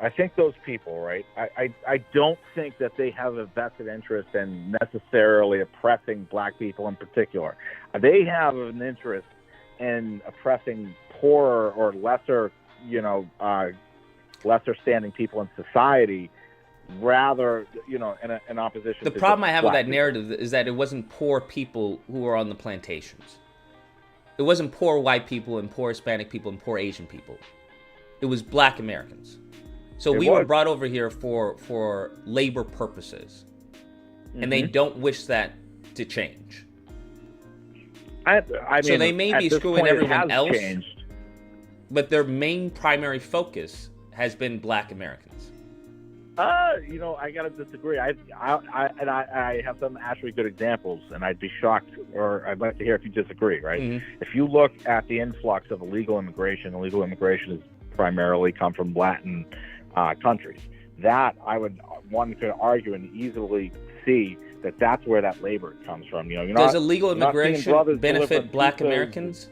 [SPEAKER 1] right? I don't think that they have a vested interest in necessarily oppressing black people in particular. They have an interest in oppressing poorer or lesser, lesser standing people in society, rather, in opposition.
[SPEAKER 2] The problem I have with that narrative is that it wasn't poor people who were on the plantations. It wasn't poor white people and poor Hispanic people and poor Asian people. It was black Americans. So we were brought over here for labor purposes, and they don't wish that to change.
[SPEAKER 1] I mean,
[SPEAKER 2] so they may be screwing everyone else,
[SPEAKER 1] changed.
[SPEAKER 2] But their main primary focus has been black Americans.
[SPEAKER 1] I gotta disagree. I have some actually good examples, and I'd be shocked, or I'd like to hear if you disagree. Right? If you look at the influx of illegal immigration has primarily come from Latin countries. That I would one could argue and easily see that that's where that labor comes from.
[SPEAKER 2] Does illegal immigration benefit black Americans?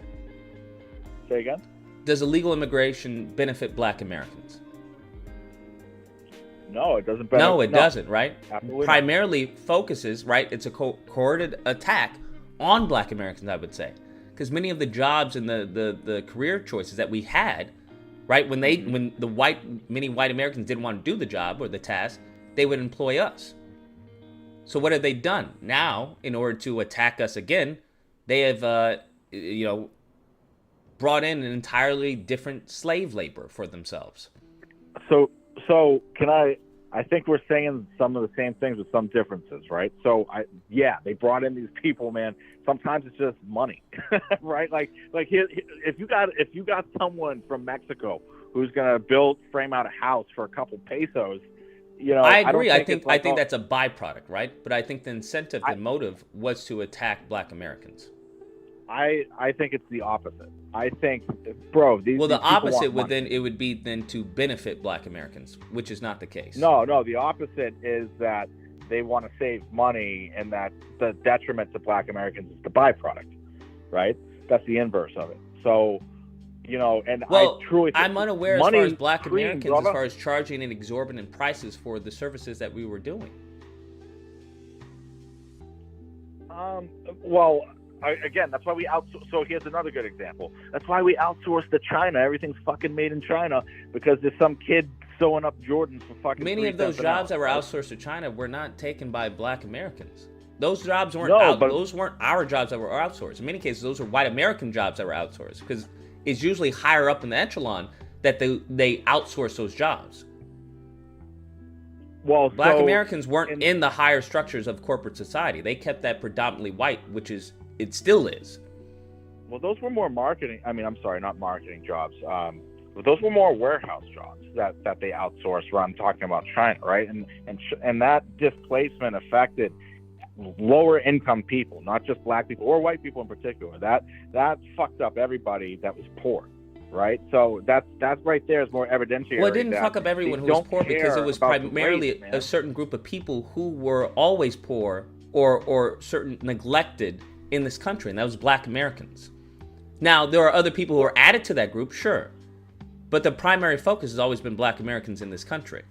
[SPEAKER 1] Say again?
[SPEAKER 2] Does illegal immigration benefit black Americans?
[SPEAKER 1] No, it doesn't.
[SPEAKER 2] No, it doesn't, right?
[SPEAKER 1] Absolutely
[SPEAKER 2] Primarily focuses, right? It's a coordinated attack on black Americans, I would say. Because many of the jobs and the career choices that we had, right, when many white Americans didn't want to do the job or the task, they would employ us. So what have they done? Now, in order to attack us again, they have, brought in an entirely different slave labor for themselves.
[SPEAKER 1] So can I think we're saying some of the same things with some differences, right? So they brought in these people, man. Sometimes it's just money, right? Like here, if you got someone from Mexico who's gonna frame out a house for a couple pesos,
[SPEAKER 2] I agree. I think that's a byproduct, right? But I think the incentive, the motive was to attack black Americans.
[SPEAKER 1] I think it's the opposite. I think, bro,
[SPEAKER 2] the opposite would be to benefit black Americans, which is not the case.
[SPEAKER 1] No, the opposite is that they want to save money, and that the detriment to black Americans is the byproduct, right? That's the inverse of it. So, I truly think
[SPEAKER 2] I'm unaware as far as black Americans, as far as charging an exorbitant prices for the services that we were doing.
[SPEAKER 1] Again, that's why we outsource. So here's another good example. That's why we outsource to China. Everything's fucking made in China because there's some kid sewing up Jordans for fucking.
[SPEAKER 2] Many of those jobs that were outsourced to China were not taken by black Americans. Those jobs weren't those weren't our jobs that were outsourced. In many cases, those were white American jobs that were outsourced, because it's usually higher up in the echelon that they outsource those jobs.
[SPEAKER 1] Well,
[SPEAKER 2] black Americans weren't in the higher structures of corporate society. They kept that predominantly white, which is. It still is.
[SPEAKER 1] Well, those were more marketing. I mean, I'm sorry, not marketing jobs. But those were more warehouse jobs that they outsourced. Where I'm talking about China, right? And that displacement affected lower income people, not just black people or white people in particular. That fucked up everybody that was poor, right? So that's right there is more evidentiary.
[SPEAKER 2] Well, it didn't fuck up everyone who was poor, because it was primarily a certain group of people who were always poor or certain neglected in this country, and that was black Americans. Now, there are other people who are added to that group, sure, but the primary focus has always been black Americans in this country.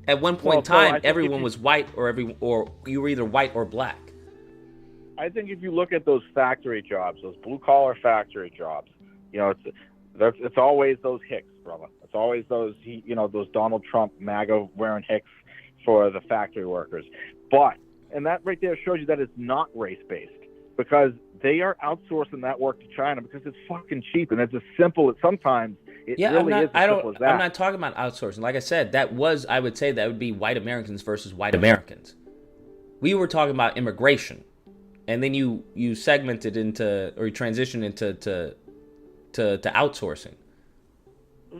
[SPEAKER 2] At one point in time, everyone was white, or you were either white or black.
[SPEAKER 1] I think if you look at those factory jobs, those blue-collar factory jobs, it's always those hicks, brother. It's always those Donald Trump MAGA wearing hicks for the factory workers. And that right there shows you that it's not race-based. because they are outsourcing that work to China because it's fucking cheap, and it's as simple as sometimes it really is as simple as that.
[SPEAKER 2] I'm not talking about outsourcing. Like I said, I would say that would be white Americans versus white Americans. We were talking about immigration, and then you segmented into, or you transitioned into to outsourcing.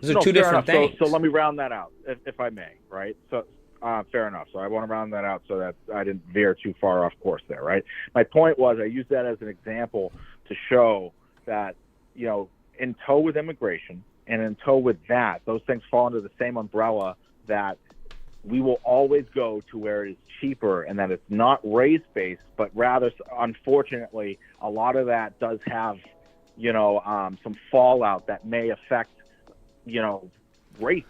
[SPEAKER 2] Those are two different things.
[SPEAKER 1] So let me round that out, if I may, right? So fair enough. So I want to round that out so that I didn't veer too far off course there, right? My point was I used that as an example to show that, in tow with immigration and in tow with that, those things fall under the same umbrella, that we will always go to where it is cheaper, and that it's not race-based, but rather, unfortunately, a lot of that does have, some fallout that may affect, race.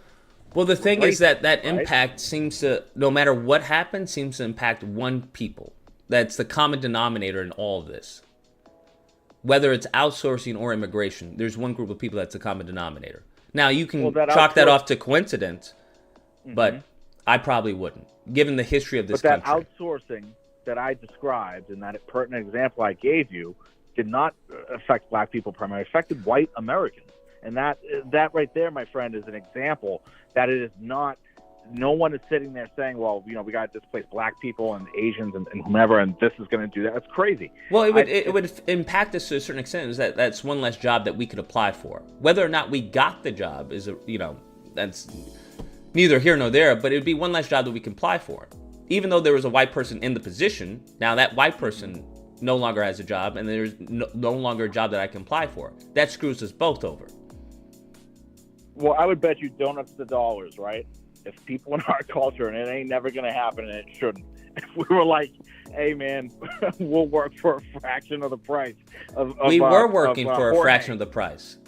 [SPEAKER 2] Well, the thing is that impact seems to, no matter what happens, seems to impact one people. That's the common denominator in all of this. Whether it's outsourcing or immigration, there's one group of people that's the common denominator. Now, you can chalk that off to coincidence, but I probably wouldn't, given the history of this country.
[SPEAKER 1] But that outsourcing that I described and that pertinent example I gave you did not affect black people primarily. It affected white Americans. And that right there, my friend, is an example that it is not, no one is sitting there saying, well, we got to displace black people and Asians and whomever, and this is going to do that. That's crazy.
[SPEAKER 2] Well, it would impact us to a certain extent. That's one less job that we could apply for. Whether or not we got the job is, that's neither here nor there, but it would be one less job that we can apply for. Even though there was a white person in the position, now that white person no longer has a job, and there's no longer a job that I can apply for. That screws us both over.
[SPEAKER 1] Well, I would bet you donuts to dollars, right? If people in our culture, and it ain't never going to happen, and it shouldn't, if we were like, hey, man, we'll work for a fraction of the price.
[SPEAKER 2] We were working for a fraction of the price.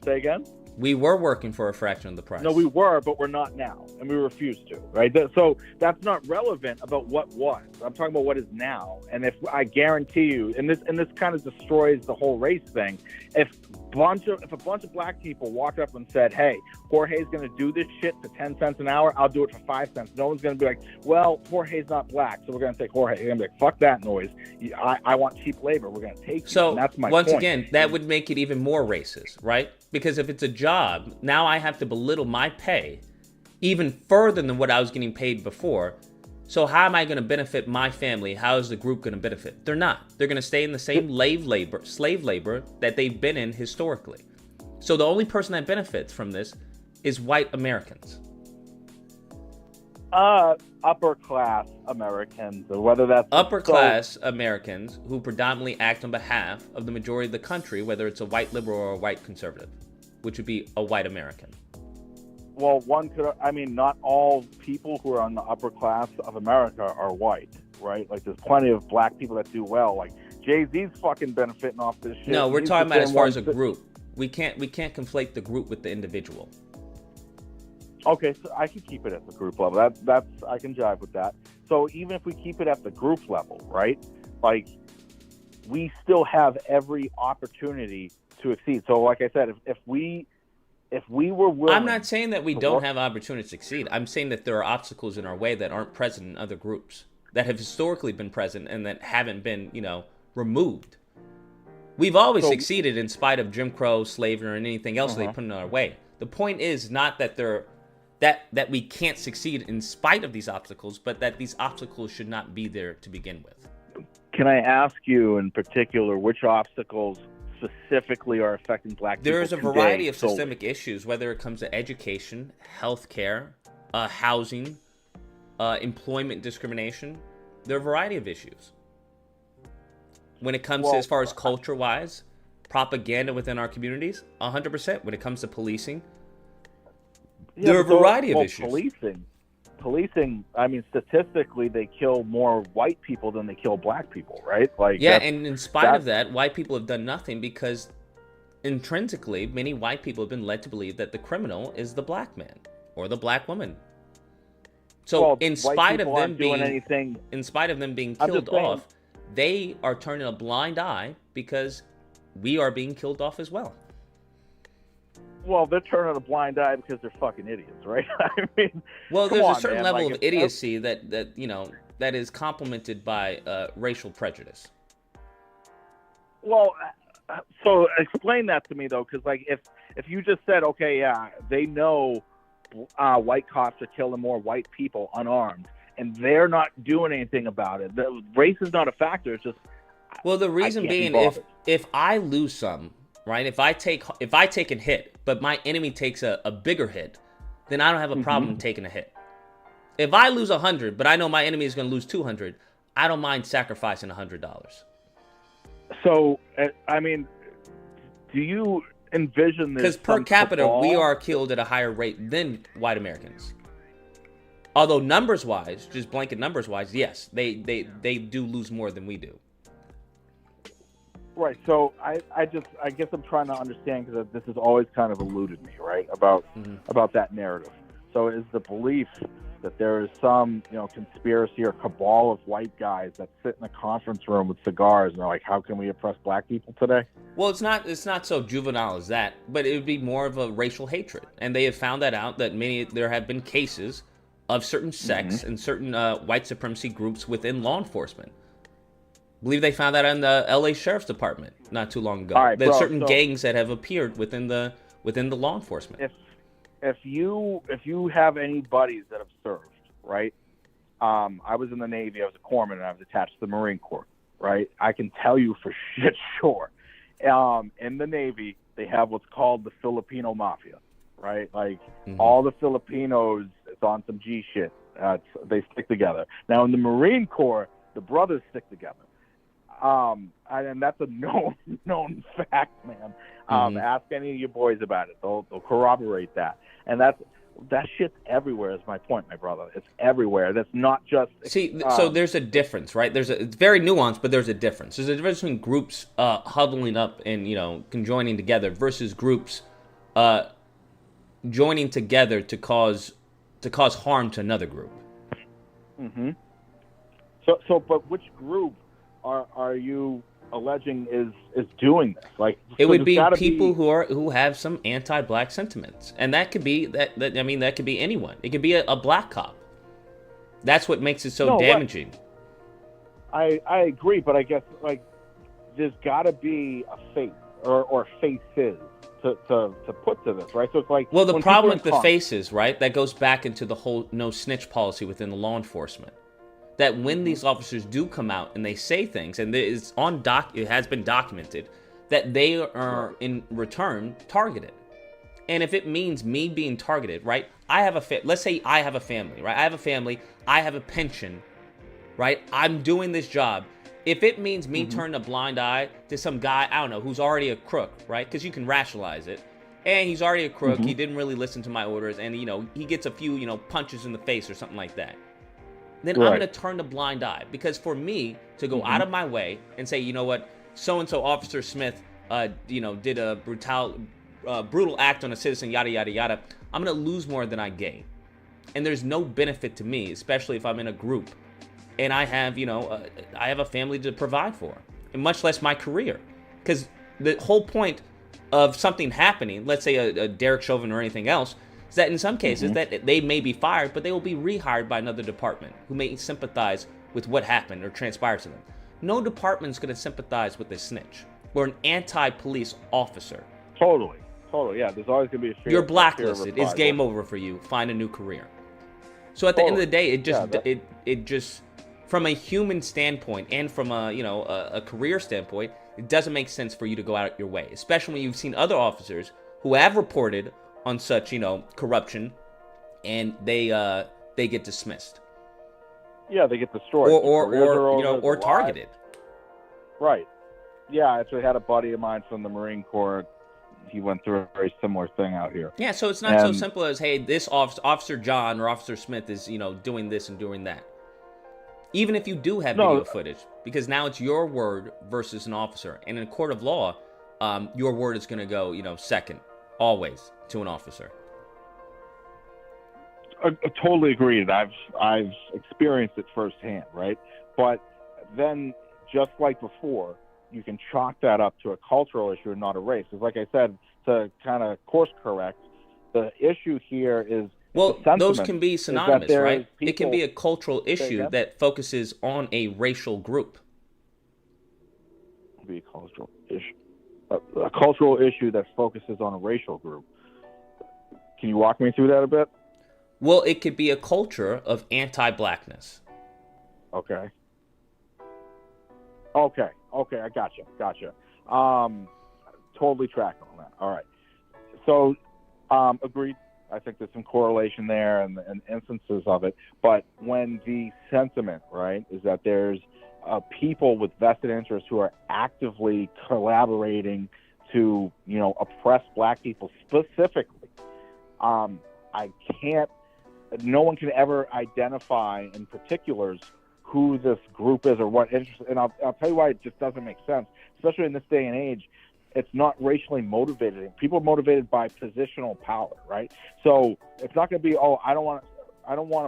[SPEAKER 1] Say again?
[SPEAKER 2] We were working for a fraction of the price.
[SPEAKER 1] No, we were, but we're not now, and we refuse to, right? So that's not relevant about what was. I'm talking about what is now. And if I guarantee you, and this kind of destroys the whole race thing, if a bunch of black people walked up and said, hey, Jorge's going to do this shit for 10 cents an hour, I'll do it for 5 cents. No one's going to be like, well, Jorge's not black, so we're going to take Jorge. You're going to be like, fuck that noise. I want cheap labor. We're going to take you.
[SPEAKER 2] So
[SPEAKER 1] that's my
[SPEAKER 2] once
[SPEAKER 1] point.
[SPEAKER 2] Again, that would make it even more racist, right? Because if it's a job, now I have to belittle my pay even further than what I was getting paid before. So how am I going to benefit my family? How is the group going to benefit? They're not. They're going to stay in the same slave labor that they've been in historically. So the only person that benefits from this is white Americans.
[SPEAKER 1] Upper class Americans, or whether that's
[SPEAKER 2] upper class Americans who predominantly act on behalf of the majority of the country, whether it's a white liberal or a white conservative, which would be a white American.
[SPEAKER 1] Well, not all people who are on the upper class of America are white, right? Like, there's plenty of black people that do well. Like, Jay-Z's fucking benefiting off this shit.
[SPEAKER 2] No, we're talking about as far as a group. We can't conflate the group with the individual.
[SPEAKER 1] Okay, so I can keep it at the group level. That's I can jive with that. So even if we keep it at the group level, right? Like, we still have every opportunity to exceed. So, like I said, if we were willing,
[SPEAKER 2] I'm not saying that we don't have opportunity to succeed. I'm saying that there are obstacles in our way that aren't present in other groups, that have historically been present and that haven't been, removed. We've always succeeded in spite of Jim Crow, slavery, or anything else they put in our way. The point is not that that we can't succeed in spite of these obstacles, but that these obstacles should not be there to begin with.
[SPEAKER 1] Can I ask you in particular which obstacles specifically are affecting black people?
[SPEAKER 2] There is a variety of systemic issues, whether it comes to education, healthcare, housing, employment discrimination. There are a variety of issues. When it comes to, as far as culture-wise, propaganda within our communities, 100%. When it comes to policing, there are a variety of issues.
[SPEAKER 1] Policing, statistically, they kill more white people than they kill black people, right?
[SPEAKER 2] And in spite of that, white people have done nothing because intrinsically, many white people have been led to believe that the criminal is the black man or the black woman. So in spite of them being killed off, they are turning a blind eye because we are being killed off as well.
[SPEAKER 1] Well, they're turning a blind eye because they're fucking idiots, right?
[SPEAKER 2] There's a certain level of idiocy that is complemented by racial prejudice.
[SPEAKER 1] Well, so explain that to me though, because like if you just said, okay, yeah, they know white cops are killing more white people unarmed, and they're not doing anything about it. Race is not a factor. It's just
[SPEAKER 2] well, the reason being, if I lose some, right? If I take a hit, but my enemy takes a bigger hit, then I don't have a problem taking a hit. If I lose 100, but I know my enemy is going to lose 200, I don't mind sacrificing $100.
[SPEAKER 1] So, I mean, do you envision this?
[SPEAKER 2] Because per capita, we are killed at a higher rate than white Americans. Although numbers-wise, just blanket numbers-wise, yes, they do lose more than we do.
[SPEAKER 1] Right. So I guess I'm trying to understand, because this has always kind of eluded me, right, about that narrative. So is the belief that there is some, conspiracy or cabal of white guys that sit in a conference room with cigars and are like, how can we oppress black people today?
[SPEAKER 2] Well, it's not so juvenile as that, but it would be more of a racial hatred. And they have found that out, that there have been cases of certain sects and certain white supremacy groups within law enforcement. I believe they found that in the LA Sheriff's Department not too long ago.
[SPEAKER 1] Right,
[SPEAKER 2] There's certain gangs that have appeared within the law enforcement.
[SPEAKER 1] If you have any buddies that have served, right? I was in the Navy. I was a corpsman, and I was attached to the Marine Corps, right? I can tell you for shit sure. In the Navy, they have what's called the Filipino Mafia, right? Like all the Filipinos, it's on some G shit. They stick together. Now in the Marine Corps, the brothers stick together. And that's a known fact, man. Ask any of your boys about it. They'll corroborate that. And that shit's everywhere is my point, my brother. It's everywhere. That's not just...
[SPEAKER 2] so there's a difference, right? It's very nuanced, but there's a difference. There's a difference between groups huddling up and, conjoining together versus groups joining together to cause harm to another group.
[SPEAKER 1] But which group are you alleging is doing this? Like,
[SPEAKER 2] it would be people who have some anti-black sentiments, and that could be that could be anyone. It could be a black cop. That's what makes it so damaging.
[SPEAKER 1] I agree, but I guess like there's got to be a face or faces to put to this, right? So it's like,
[SPEAKER 2] well, the problem with the faces, right? That goes back into the whole no snitch policy within the law enforcement. That when these officers do come out and they say things, and it has been documented, that they are in return targeted. And if it means me being targeted, right? Let's say I have a family, right? I have a family, I have a pension, right? I'm doing this job. If it means me turning a blind eye to some guy, I don't know, who's already a crook, right? Because you can rationalize it. And he's already a crook, he didn't really listen to my orders, and he gets a few, punches in the face or something like that. Then I'm going to turn a blind eye. Because for me to go out of my way and say, you know what, so-and-so Officer Smith, did a brutal act on a citizen, yada, yada, yada, I'm going to lose more than I gain. And there's no benefit to me, especially if I'm in a group. And I have, I have a family to provide for, and much less my career. Because the whole point of something happening, let's say a Derek Chauvin or anything else, is that in some cases that they may be fired, but they will be rehired by another department who may sympathize with what happened or transpired to them. No department is going to sympathize with a snitch or an anti-police officer.
[SPEAKER 1] Totally, yeah. There's always going to be a fear.
[SPEAKER 2] You're blacklisted. It's game over for you. Find a new career. So at the end of the day, it just from a human standpoint and from a career standpoint, it doesn't make sense for you to go out your way, especially when you've seen other officers who have reported on such, corruption, and they get dismissed.
[SPEAKER 1] Yeah, they get destroyed.
[SPEAKER 2] Or targeted.
[SPEAKER 1] Right. Yeah, I actually had a buddy of mine from the Marine Corps. He went through a very similar thing out here.
[SPEAKER 2] Yeah, so it's not so simple as, hey, this Officer John or Officer Smith is, doing this and doing that. Even if you do have video footage, because now it's your word versus an officer. And in a court of law, your word is going to go, second, always, to an officer.
[SPEAKER 1] I totally agree. I've experienced it firsthand, right? But then, just like before, you can chalk that up to a cultural issue and not a race. Because like I said, to kind of course correct, the issue here is...
[SPEAKER 2] Well, those can be synonymous, right? It can be a cultural issue that focuses on a racial group.
[SPEAKER 1] be a cultural issue. A cultural issue that focuses on a racial group. Can you walk me through that a bit?
[SPEAKER 2] Well, it could be a culture of anti-blackness.
[SPEAKER 1] Okay. I gotcha. Totally tracking on that. All right. So, agreed. I think there's some correlation there and instances of it. But when the sentiment, right, is that there's people with vested interests who are actively collaborating to, oppress black people specifically, no one can ever identify in particulars who this group is or what interest. And I'll tell you why it just doesn't make sense, especially in this day and age. It's not racially motivated. People are motivated by positional power, right? So it's not going to be, I don't want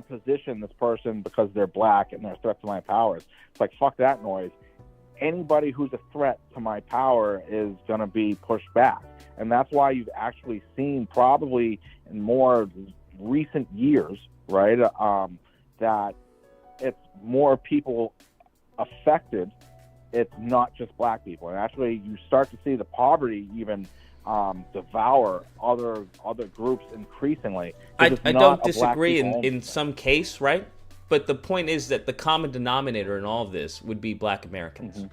[SPEAKER 1] to position this person because they're black and they're a threat to my powers. It's like, fuck that noise. Anybody who's a threat to my power is going to be pushed back. And that's why you've actually seen probably in more recent years, right, that it's more people affected. It's not just black people. And actually you start to see the poverty even devour other groups increasingly.
[SPEAKER 2] I don't disagree in some case, right? But the point is that the common denominator in all of this would be black Americans.
[SPEAKER 1] Mm-hmm.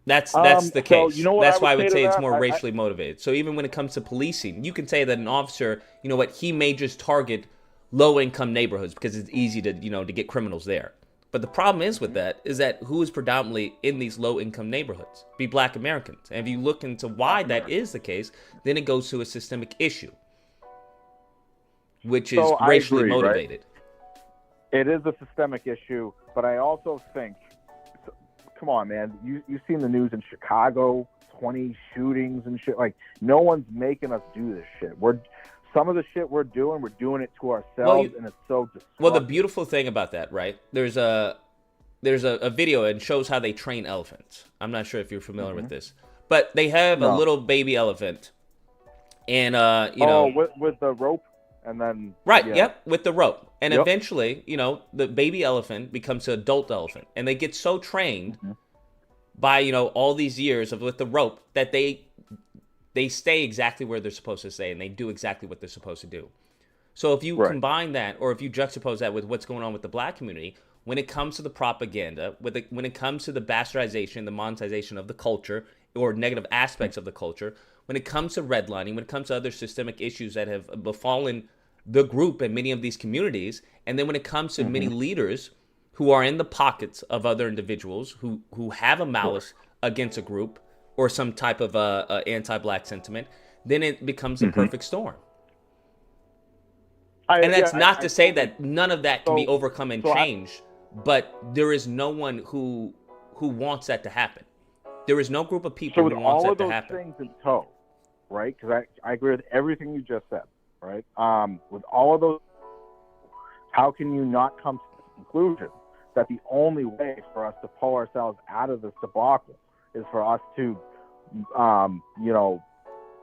[SPEAKER 2] That's the case.
[SPEAKER 1] So
[SPEAKER 2] that's why I would say it's more racially motivated. So even when it comes to policing, you can say that an officer, he may just target low-income neighborhoods because it's easy to get criminals there. But the problem is with that is that who is predominantly in these low-income neighborhoods? Be black Americans. And if you look into why that is the case, then it goes to a systemic issue, which is racially motivated.
[SPEAKER 1] Right? It is a systemic issue, but I also think, come on, man, you've seen the news in Chicago, 20 shootings and shit. Like, no one's making us do this shit. Some of the shit we're doing it to ourselves, and it's so destructive.
[SPEAKER 2] Well, the beautiful thing about that, right? There's a video and shows how they train elephants. I'm not sure if you're familiar with this, but they have a little baby elephant, and
[SPEAKER 1] with the rope, and then
[SPEAKER 2] with the rope, and eventually, the baby elephant becomes an adult elephant, and they get so trained by all these years with the rope that they stay exactly where they're supposed to stay, and they do exactly what they're supposed to do. So if you combine that, or if you juxtapose that with what's going on with the black community, when it comes to the propaganda, when it comes to the bastardization, the monetization of the culture, or negative aspects of the culture, when it comes to redlining, when it comes to other systemic issues that have befallen the group and many of these communities, and then when it comes to many leaders who are in the pockets of other individuals who have a malice against a group, or some type of anti-black sentiment, then it becomes a perfect storm. And that's not to say that none of that can be overcome and changed, but there is no one who wants that to happen. There is no group of people who wants that to happen.
[SPEAKER 1] So with all of those things in tow, right? Because I agree with everything you just said, right? With all of those, how can you not come to the conclusion that the only way for us to pull ourselves out of this debacle is for us to,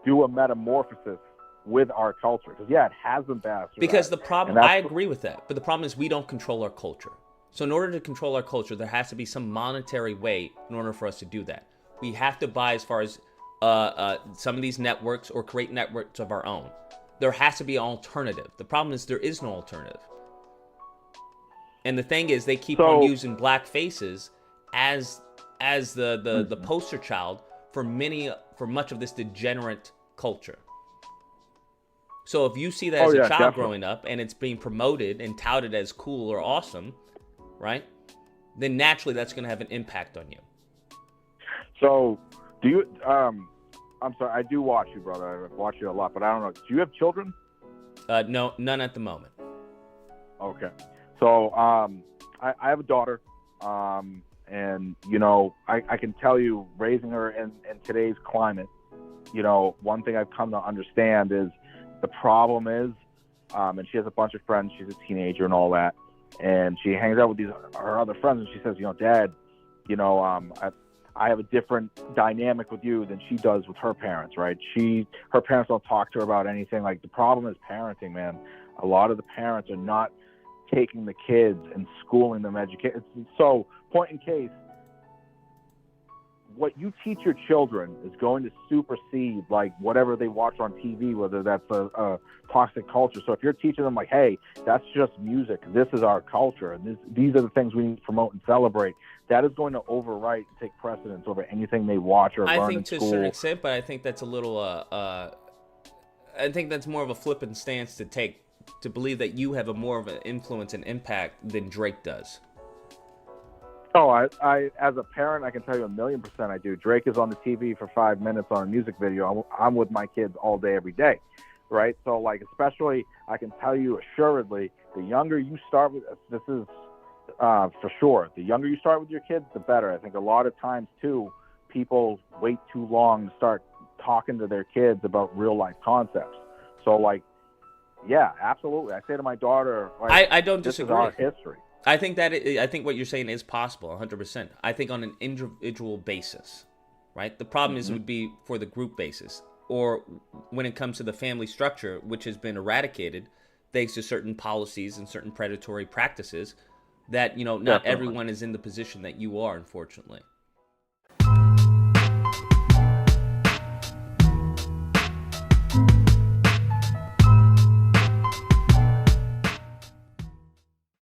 [SPEAKER 1] do a metamorphosis with our culture? Because it has been bad.
[SPEAKER 2] Because the problem, I agree with that, but the problem is we don't control our culture. So in order to control our culture, there has to be some monetary way in order for us to do that. We have to buy, as far as some of these networks, or create networks of our own. There has to be an alternative. The problem is there is no alternative. And the thing is, they keep on using black faces as the poster child for much of this degenerate culture. So if you see that as a child growing up and it's being promoted and touted as cool or awesome, right? Then naturally that's going to have an impact on you.
[SPEAKER 1] So do you, I'm sorry, I do watch you, brother. I watch you a lot, but I don't know. Do you have children?
[SPEAKER 2] No, none at the moment.
[SPEAKER 1] Okay. So I have a daughter. And, I can tell you, raising her in today's climate, one thing I've come to understand is the problem is, and she has a bunch of friends, she's a teenager and all that, and she hangs out with her other friends, and she says, Dad, I have a different dynamic with you than she does with her parents, right? Her parents don't talk to her about anything. Like, the problem is parenting, man. A lot of the parents are not taking the kids and schooling them, educating. So, point in case, what you teach your children is going to supersede like whatever they watch on TV, whether that's a toxic culture. So if you're teaching them like, hey, that's just music, this is our culture, and these are the things we need to promote and celebrate, that is going to overwrite and take precedence over anything they watch or learn in school. I think
[SPEAKER 2] to a certain extent, but I think that's a little, I think that's more of a flippant stance to take, to believe that you have a more of an influence and impact than Drake does.
[SPEAKER 1] Oh, I as a parent, I can tell you 1,000,000% I do. Drake is on the TV for 5 minutes on a music video. I'm with my kids all day, every day, right? So, like, especially, I can tell you assuredly, the younger you start with, this is for sure, the younger you start with your kids, the better. I think a lot of times, too, people wait too long to start talking to their kids about real-life concepts. So, like, yeah, absolutely. I say to my daughter, like,
[SPEAKER 2] I don't disagree.
[SPEAKER 1] This is our history.
[SPEAKER 2] I think what you're saying is possible, 100%. I think on an individual basis, right? The problem is would be for the group basis, or when it comes to the family structure, which has been eradicated thanks to certain policies and certain predatory practices that, not everyone is in the position that you are, unfortunately.